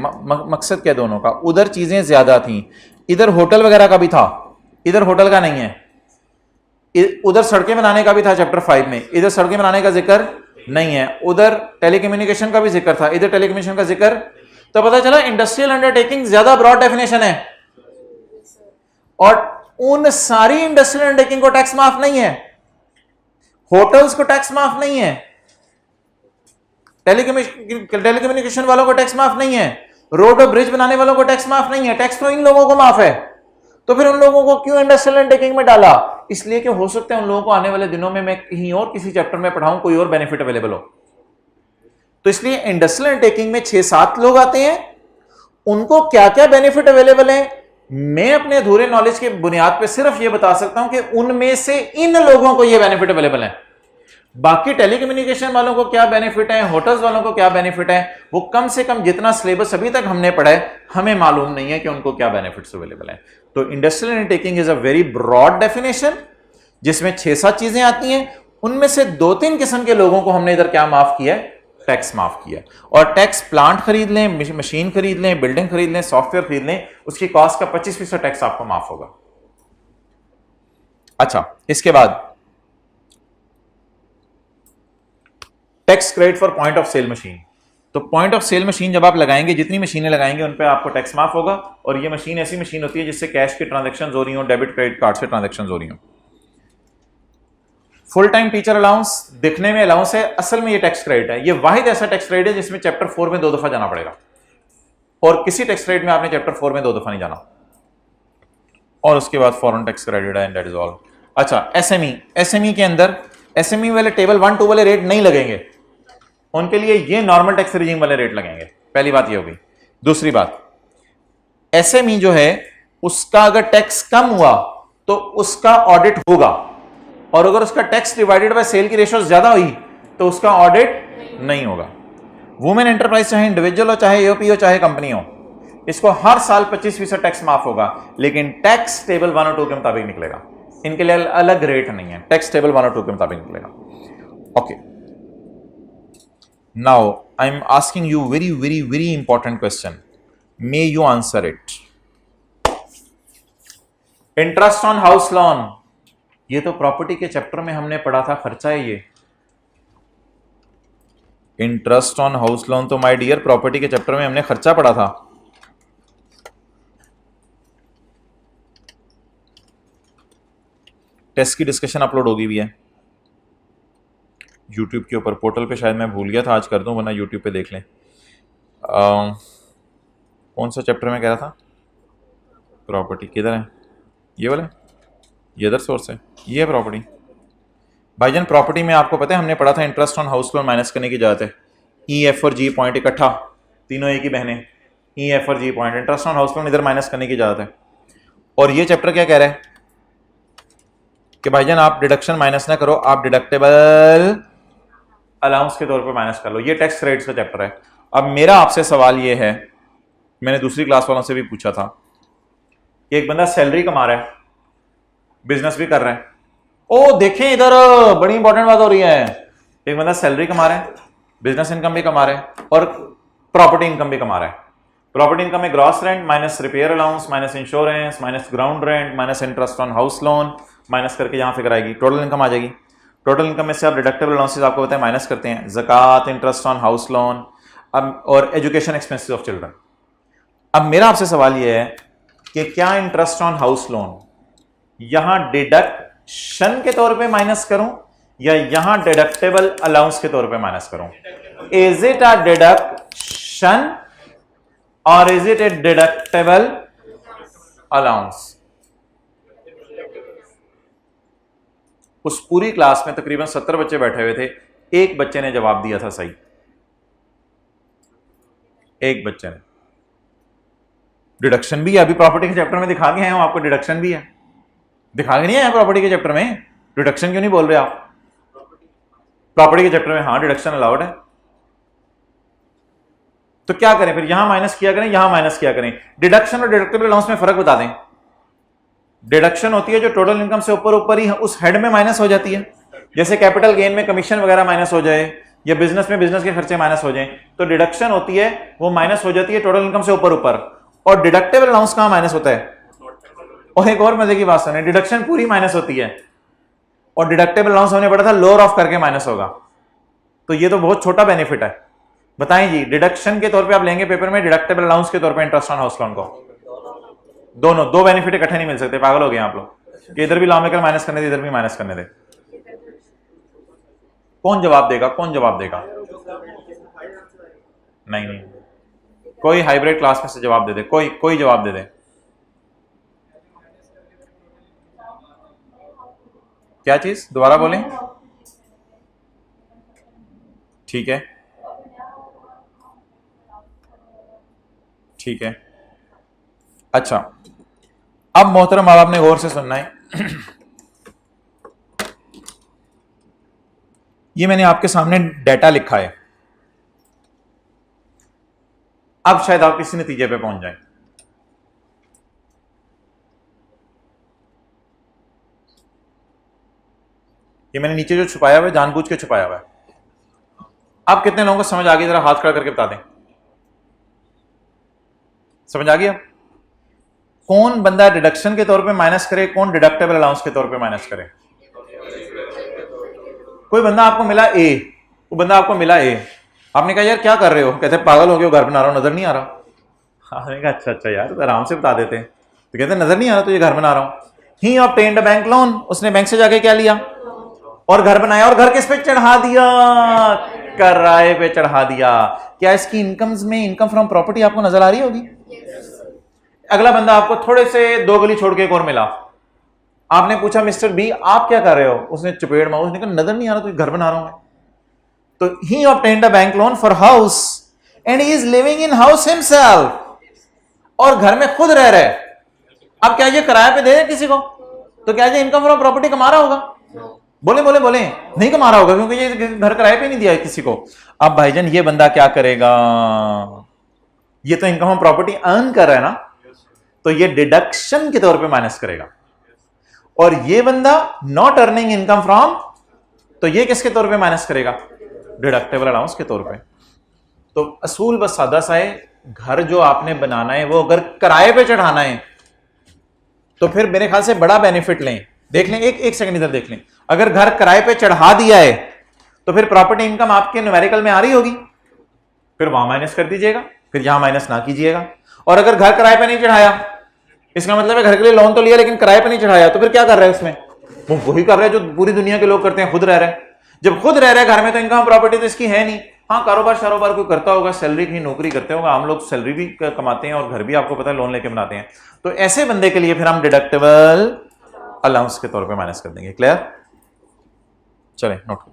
मकसद क्या है दोनों का? उधर चीजें ज्यादा थी, इधर होटल वगैरह का भी था, इधर होटल का नहीं है। उधर सड़कें बनाने का भी था चैप्टर 5 में, इधर सड़कें बनाने का जिक्र नहीं है। उधर टेलीकम्युनिकेशन का भी जिक्र था, इधर टेलीकम्युनिकेशन का जिक्र। तो पता चला इंडस्ट्रियल अंडरटेकिंग ज्यादा ब्रॉड डेफिनेशन है, और उन सारी इंडस्ट्रियल अंडरटेकिंग को टैक्स माफ नहीं है। होटल्स को टैक्स माफ नहीं है, टेलीकम्युनिकेशन वालों को टैक्स माफ नहीं है, रोड और ब्रिज बनाने वालों को टैक्स माफ नहीं है। टैक्स तो इन लोगों को माफ है, तो फिर उन लोगों को क्यों इंडस्ट्रियल अंडरटेकिंग में डाला? इसलिए कि हो सकता है उन लोगों को आने वाले दिनों में मैं कहीं और किसी चैप्टर में पढ़ाऊं, कोई और बेनिफिट अवेलेबल हो। तो इसलिए इंडस्ट्रियल अंडरटेकिंग में 6-7 लोग आते हैं, उनको क्या क्या बेनिफिट अवेलेबल है मैं अपने अधूरे नॉलेज के बुनियाद पर सिर्फ यह बता सकता हूं कि उनमें से इन लोगों को यह बेनिफिट अवेलेबल है। बाकी टेलीकम्युनिकेशन वालों को क्या बेनिफिट है, होटल्स वालों को क्या बेनिफिट है, वो कम से कम जितना सिलेबस अभी तक हमने पढ़ा है हमें मालूम नहीं है कि उनको क्या बेनिफिट्स अवेलेबल है। तो industrial undertaking is a very broad definition जिसमें 6-7 चीजें आती हैं। उनमें से 2-3 किस्म के लोगों को हमने इधर क्या माफ किया है? टैक्स माफ किया। और टैक्स प्लांट खरीद लें, मशीन खरीद लें, बिल्डिंग खरीद लें, सॉफ्टवेयर खरीद लें, उसकी कॉस्ट का 25% टैक्स आपको माफ होगा। अच्छा, इसके बाद tax credit for point of sale machine. तो पॉइंट ऑफ सेल मशीन जब आप लगाएंगे, जितनी मशीनें लगाएंगे उन पे आपको टैक्स माफ होगा। और ये मशीन ऐसी मशीन होती है जिससे कैश की ट्रांजैक्शन हो रही हो, डेबिट क्रेडिट कार्ड से ट्रांजैक्शन हो रही हो। फुल टाइम टीचर अलाउंस दिखने में अलाउंस है, असल में ये टैक्स क्रेडिट है। ये वाहिद ऐसा टैक्स क्रेडिट है जिसमें चैप्टर 4 में 2 दफा जाना पड़ेगा, और किसी टैक्स क्रेडिट में आपने चैप्टर 4 में 2 दफा नहीं जाना। और उसके बाद फॉरेन टैक्स क्रेडिट है, एंड दैट इज ऑल। अच्छा, एसएमई के अंदर एसएमई वाले टेबल 1-2 वाले रेट नहीं लगेंगे, उनके लिए ये नॉर्मल टैक्स रेजिम वाले रेट लगेंगे। पहली बात ये होगी। दूसरी बात, एसएमई जो है उसका अगर टैक्स कम हुआ तो उसका ऑडिट होगा, और अगर उसका टैक्स डिवाइडेड बाय सेल की रेशियो ज्यादा हुई तो उसका ऑडिट नहीं होगा। वुमेन एंटरप्राइज चाहे इंडिविजुअल हो, चाहे एओपी हो, चाहे कंपनी हो, इसको हर साल 25% टैक्स माफ होगा, लेकिन टैक्स टेबल 1 और 2 के मुताबिक निकलेगा। इनके लिए अलग रेट नहीं है, टैक्स टेबल 1 और 2 के मुताबिक निकलेगा। Okay, now I am asking you very important question, may you answer it. Interest on house loan, ये तो प्रॉपर्टी के चैप्टर में हमने पढ़ा था, खर्चा है ये। इंटरेस्ट ऑन हाउस लोन तो माय डियर प्रॉपर्टी के चैप्टर में हमने खर्चा पढ़ा था। टेस्ट की डिस्कशन अपलोड होगी भी है यूट्यूब के ऊपर, पोर्टल पे शायद मैं भूल गया था, आज कर दूं, वरना यूट्यूब पे देख लें। कौन सा चैप्टर में कह रहा था? प्रॉपर्टी किधर है? ये वाला, ये अदर सोर्स है, ये है प्रॉपर्टी। भाईजान प्रॉपर्टी में आपको पता है हमने पढ़ा था interest on house loan minus करने की जरूरत है। ई एफ और जी पॉइंट इकट्ठा, तीनों एक ही बहनें, ई एफ और G point, interest on house loan इधर माइनस करने की जरूरत है। और ये चैप्टर क्या कह रहा है कि भाईजान आप डिडक्शन माइनस ना करो, आप डिडक्टेबल अलाउंस के तौर पर माइनस कर लो। ये टैक्स क्रेडिट्स का चैप्टर है। अब मेरा आपसे सवाल ये है, मैंने दूसरी क्लास वालों से भी पूछा था कि एक बंदा सैलरी कमा रहा है, बिजनेस भी कर रहा है। ओ देखें इधर, बड़ी इंपॉर्टेंट बात हो रही है। एक बंदा सैलरी कमा रहा है, बिजनेस इनकम भी कमा रहा है और प्रॉपर्टी इनकम भी कमा रहा है। प्रॉपर्टी इनकम में gross rent minus repair allowance minus insurance minus ground rent minus interest on house loan minus करके यहां फिगर आएगी, टोटल इनकम आ जाएगी। टोटल इनकम में से आप डिडक्टेबल अलाउंसेस आपको बताएं माइनस करते हैं, ज़कात, इंटरेस्ट ऑन हाउस लोन अब और एजुकेशन एक्सपेंसेस ऑफ चिल्ड्रन। अब मेरा आपसे सवाल यह है कि क्या इंटरेस्ट ऑन हाउस लोन यहां डिडक्शन के तौर पे माइनस करूं या यहां डिडक्टेबल अलाउंस के तौर पे माइनस करूं? इज इट अ डिडक्शन और is it A deductible allowance? उस पूरी क्लास में तकरीबन 70 बच्चे बैठे हुए थे, एक बच्चे ने जवाब दिया था सही, एक बच्चे ने। डिडक्शन भी है, अभी प्रॉपर्टी के चैप्टर में दिखा के आए हूं आपको, डिडक्शन भी है, दिखा के नहीं आया प्रॉपर्टी के चैप्टर में? डिडक्शन क्यों नहीं बोल रहे आप? प्रॉपर्टी के चैप्टर में हाँ डिडक्शन अलाउड है। तो क्या करें फिर, यहां माइनस किया करें यहां माइनस किया करें? डिडक्शन और डिडक्टेबल अलाउंस में फर्क बता दें। डिडक्शन होती है जो टोटल इनकम से ऊपर ऊपर ही उस हेड में माइनस हो जाती है, जैसे कैपिटल गेन में कमीशन वगैरह माइनस हो जाए या बिजनेस में बिजनेस के खर्चे माइनस हो जाए, तो डिडक्शन होती है वो माइनस हो जाती है टोटल इनकम से ऊपर ऊपर। और डिडक्टेबल अलाउंस कहां माइनस होता है? और एक और मजे की बात सुने, डिडक्शन पूरी माइनस होती है और डिडक्टेबल अलाउंस हमने पढ़ा था लोअर ऑफ करके माइनस होगा। तो ये तो बहुत छोटा बेनिफिट है। बताएं जी, डिडक्शन के तौर पे आप लेंगे पेपर में, डिडक्टेबल अलाउंस के तौर पे इंटरेस्ट ऑन हाउस लोन को, दोनों दो बेनिफिट इकट्ठे नहीं मिल सकते। पागल हो गए आप लोग कि इधर भी लॉ मेकर माइनस करने दे इधर भी माइनस करने दे। कौन जवाब देगा, कौन जवाब देगा? नहीं नहीं, कोई हाइब्रिड क्लास में से जवाब दे दे, कोई कोई जवाब दे दे। क्या चीज, दोबारा बोलें। ठीक है ठीक है। अच्छा, अब मोहतरम आपने गौर से सुनना है। ये मैंने आपके सामने डेटा लिखा है, अब शायद आप किसी नतीजे पे पहुंच जाए। ये मैंने नीचे जो छुपाया हुआ है जानबूझ के छुपाया हुआ है। आप कितने लोगों को समझ आ गई, जरा हाथ खड़ा करके बता दें। समझ आ गया? कौन बंदा डिडक्शन के तौर पे माइनस करे, कौन डिडक्टेबल अलाउंस के तौर पे माइनस करे? कोई बंदा आपको मिला ए, वो बंदा आपको मिला ए, आपने कहा यार क्या कर रहे हो, कहते पागल हो गए, घर बना रहा हूं, नजर नहीं आ रहा। आपने कहा अच्छा अच्छा यार, तो आराम से बता देते। तो कहते नजर नहीं आ रहा, तो ये घर बना रहा हूं। ही ऑब्टेन्ड अ बैंक लोन, उसने बैंक से जाके क्या लिया और घर बनाया, और घर किस पे चढ़ा दिया? किराए पे चढ़ा दिया। क्या इसकी इनकम्स में इनकम फ्रॉम प्रॉपर्टी आपको नजर आ रही होगी? अगला बंदा आपको थोड़े से 2 गली छोड़ के एक और मिला, आपने पूछा मिस्टर बी आप क्या कर रहे हो, उसने चपेड़ मारा, उसने कहा नजर नहीं आ रहा, तो घर बना रहा हूं मैं। तो he obtained a bank loan for house and he is living in house himself, और घर में खुद रह रहे। अब क्या ये किराए पे दे रहे किसी को? तो क्या ये इनकम फ्रॉम प्रॉपर्टी कमा रहा होगा? बोले बोले बोले, नहीं कमा रहा होगा, क्योंकि ये घर किराए पे नहीं दिया है किसी को। अब भाईजान ये बंदा क्या करेगा? ये तो इनकम फ्रॉम प्रॉपर्टी अर्न कर रहा है ना, तो ये डिडक्शन के तौर पे माइनस करेगा। और ये बंदा नॉट अर्निंग इनकम फ्रॉम, तो ये किसके तौर पे माइनस करेगा? डिडक्टेबल अलाउंस के तौर पे। तो असूल बस सादा सा है, घर जो आपने बनाना है वो अगर किराए पे चढ़ाना है तो फिर मेरे ख्याल से बड़ा बेनिफिट लें। देख लें, एक सेकंड इधर देख लें, अगर घर किराए पे चढ़ा दिया है तो फिर प्रॉपर्टी इनकम आपके न्यूमेरिकल में आ रही होगी, फिर वहां माइनस कर दीजिएगा, फिर यहां माइनस ना कीजिएगा। और अगर घर किराए पे नहीं चढ़ाया, इसका मतलब है घर के लिए लोन तो लिया लेकिन किराए पे नहीं चढ़ाया, तो फिर क्या कर रहे हैं उसमें? वो वही कर रहे हैं जो पूरी दुनिया के लोग करते हैं, खुद रह रहे हैं। जब खुद रह रहे हैं घर में तो इनकम प्रॉपर्टी तो इसकी है नहीं। हाँ, कारोबार कोई करता होगा, सैलरी की नौकरी करते होगा, हम लोग सैलरी भी कमाते हैं और घर भी आपको पता है लोन लेके बनाते हैं। तो ऐसे बंदे के लिए फिर हम डिडक्टेबल अलाउंस के तौर पे माइनस कर देंगे। क्लियर? चलें नोट।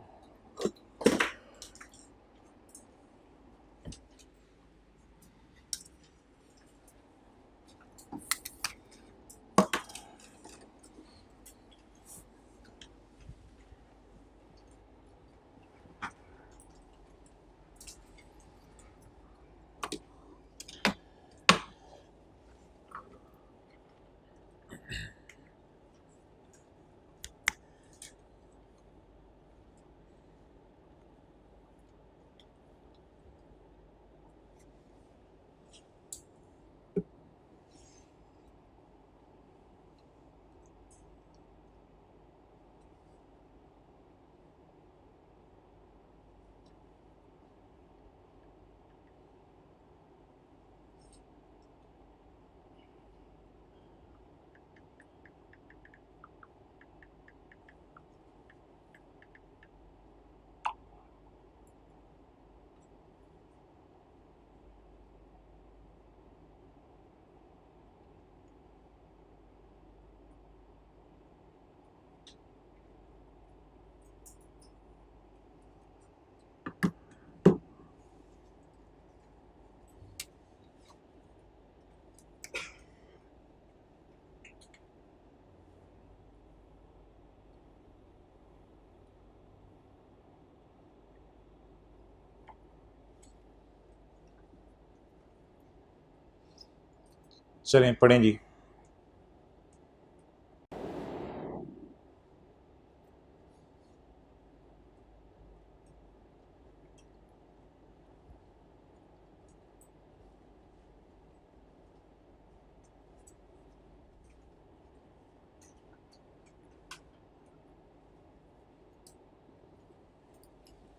चलें पढ़ें जी।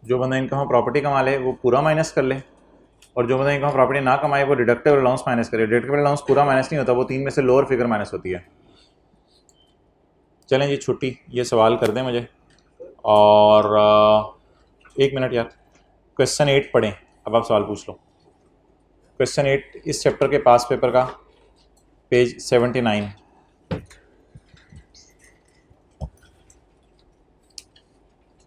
जो बंदा इनकम प्रॉपर्टी कमा ले वो पूरा माइनस कर ले, और जो बंदा इनकम प्रॉपर्टी ना कमाए वो डिडक्टेबल अलाउंस माइनस करे। डिडक्टेबल अलाउंस पूरा माइनस नहीं होता, वो 3 में से लोअर फिगर माइनस होती है। चलें जी छुट्टी, ये सवाल कर दें मुझे। और 1 मिनट यार, क्वेश्चन 8 पढ़ें। अब आप सवाल पूछ लो। क्वेश्चन 8 इस चैप्टर के पास पेपर का, पेज 79।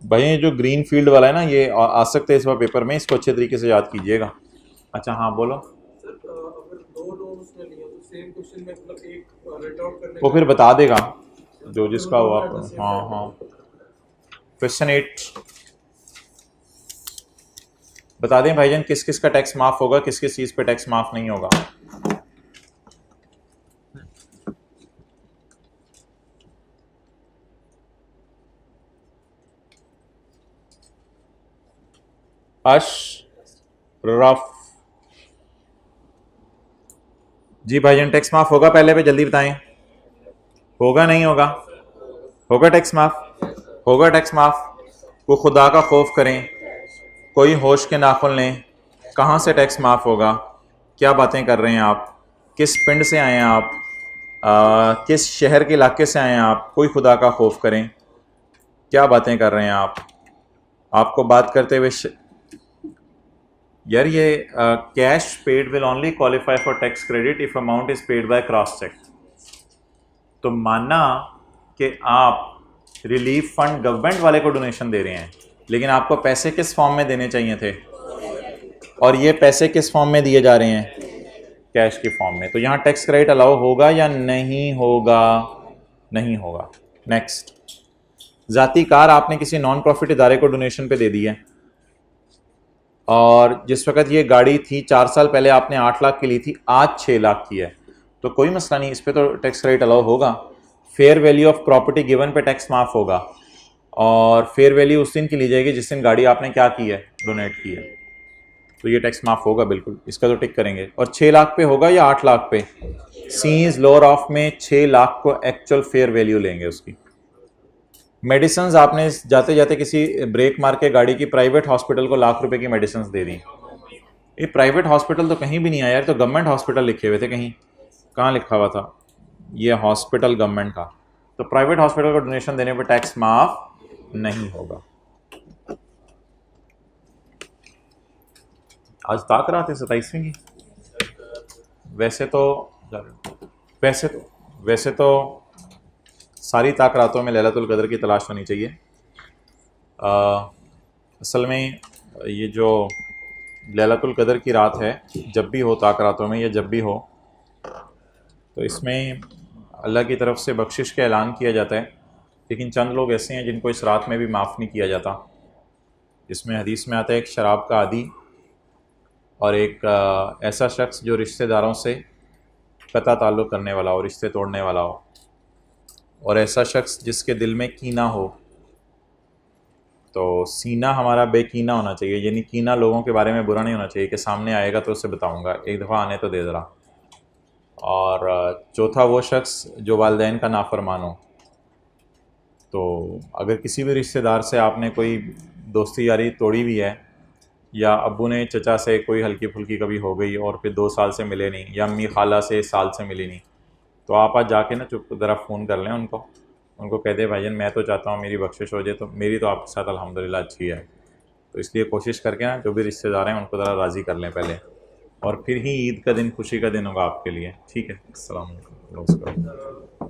भाई ये जो ग्रीन फील्ड वाला है ना, ये आ सकते हैं इस बार पेपर में, इसको अच्छे तरीके से याद कीजिएगा। अच्छा हाँ बोलो। अगर दो लोन उसने लिए तो सेम क्वेश्चन में मतलब एक रेट आउट करने वो फिर बता देगा जो जिसका हुआ। हाँ हाँ, क्वेश्चन 8 बता दें भाईजान, किस किस का टैक्स माफ होगा, किस किस चीज पे टैक्स माफ नहीं होगा। अशरफ जी, भाईजान टैक्स माफ होगा पहले पे जल्दी बताएं। होगा नहीं होगा? होगा टैक्स माफ, होगा टैक्स माफ। वो खुदा का खौफ करें, कोई होश के नाखुन लें। कहाँ से टैक्स माफ होगा? क्या बातें कर रहे हैं आप? किस पिंड से आए हैं आप? किस शहर के इलाके से आए हैं आप? कोई खुदा का खौफ करें, क्या बातें कर रहे हैं आप? आपको बात करते हुए यार ये cash paid will only qualify for tax credit if amount is paid by cross cheque. तो माना कि आप रिलीफ फंड गवर्नमेंट वाले को डोनेशन दे रहे हैं, लेकिन आपको पैसे किस फॉर्म में देने चाहिए थे, और ये पैसे किस फॉर्म में दिए जा रहे हैं? कैश के फॉर्म में। तो यहाँ टैक्स क्रेडिट अलाउ होगा या नहीं होगा? नहीं होगा। नेक्स्ट, जाती कार आपने किसी नॉन प्रॉफिट इदारे को डोनेशन पे दे दी है, और जिस वक्त ये गाड़ी थी 4 साल पहले आपने 8 लाख की ली थी, आज 6 लाख की है, तो कोई मसला नहीं, इस पर तो टैक्स क्रेडिट अलाउ होगा। Fair value of property given पे टैक्स माफ होगा, और फेयर वैल्यू उस दिन की ली जाएगी जिस दिन गाड़ी आपने क्या की है, डोनेट की है। तो ये टैक्स माफ होगा बिल्कुल, इसका तो टिक करेंगे। और 6 लाख पे होगा या 8 लाख पे? सीज लोअर ऑफ में 6 लाख को एक्चुअल फेयर वैल्यू लेंगे उसकी। मेडिसिन आपने जाते जाते किसी ब्रेक मार के गाड़ी की प्राइवेट हॉस्पिटल को लाख रुपए की मेडिसिन दे दी। ये प्राइवेट हॉस्पिटल तो कहीं भी नहीं आया यार, तो गवर्नमेंट हॉस्पिटल लिखे हुए थे कहीं, कहाँ लिखा हुआ था ये हॉस्पिटल गवर्नमेंट का? तो प्राइवेट हॉस्पिटल को डोनेशन देने पर टैक्स माफ नहीं होगा। आज ताक रहा थे 27वीं की। वैसे तो सारी ताक रातों में लैलतुल कदर की तलाश होनी चाहिए। असल में ये जो लैलतुल कदर की रात है, जब भी हो ताक रातों में या जब भी हो, तो इसमें अल्लाह की तरफ से बख्शिश का ऐलान किया जाता है, लेकिन चंद लोग ऐसे हैं जिनको इस रात में भी माफ़ नहीं किया जाता। इसमें हदीस में आता है एक शराब का आदी और एक ऐसा शख्स जो रिश्तेदारों से कता ताल्लुक़ करने वाला हो, रिश्ते तोड़ने वाला हो, और ऐसा शख्स जिसके दिल में कीना हो। तो सीना हमारा बेकीना होना चाहिए, यानी कीना लोगों के बारे में बुरा नहीं होना चाहिए कि सामने आएगा तो उससे बताऊंगा, एक दफ़ा आने तो दे ज़रा। और चौथा वो शख्स जो वालिदैन का नाफरमान हो। तो अगर किसी भी रिश्तेदार से आपने कोई दोस्ती यारी तोड़ी हुई है, या अब्बू ने चचा से कोई हल्की फुल्की कभी हो गई और फिर 2 साल से मिले नहीं, या अम्मी खाला से साल से मिली नहीं, तो आप आज जाके ना चुप ज़रा फ़ोन कर लें उनको कह दे भाईजान मैं तो चाहता हूँ मेरी बख्शिश हो जाए, तो मेरी तो आपके साथ अल्हम्दुलिल्लाह अच्छी है। तो इसलिए कोशिश करके ना जो भी रिश्तेदार हैं उनको ज़रा राज़ी कर लें पहले, और फिर ही ईद का दिन खुशी का दिन होगा आपके लिए। ठीक है, अस्सलाम वालेकुम, नमस्कार।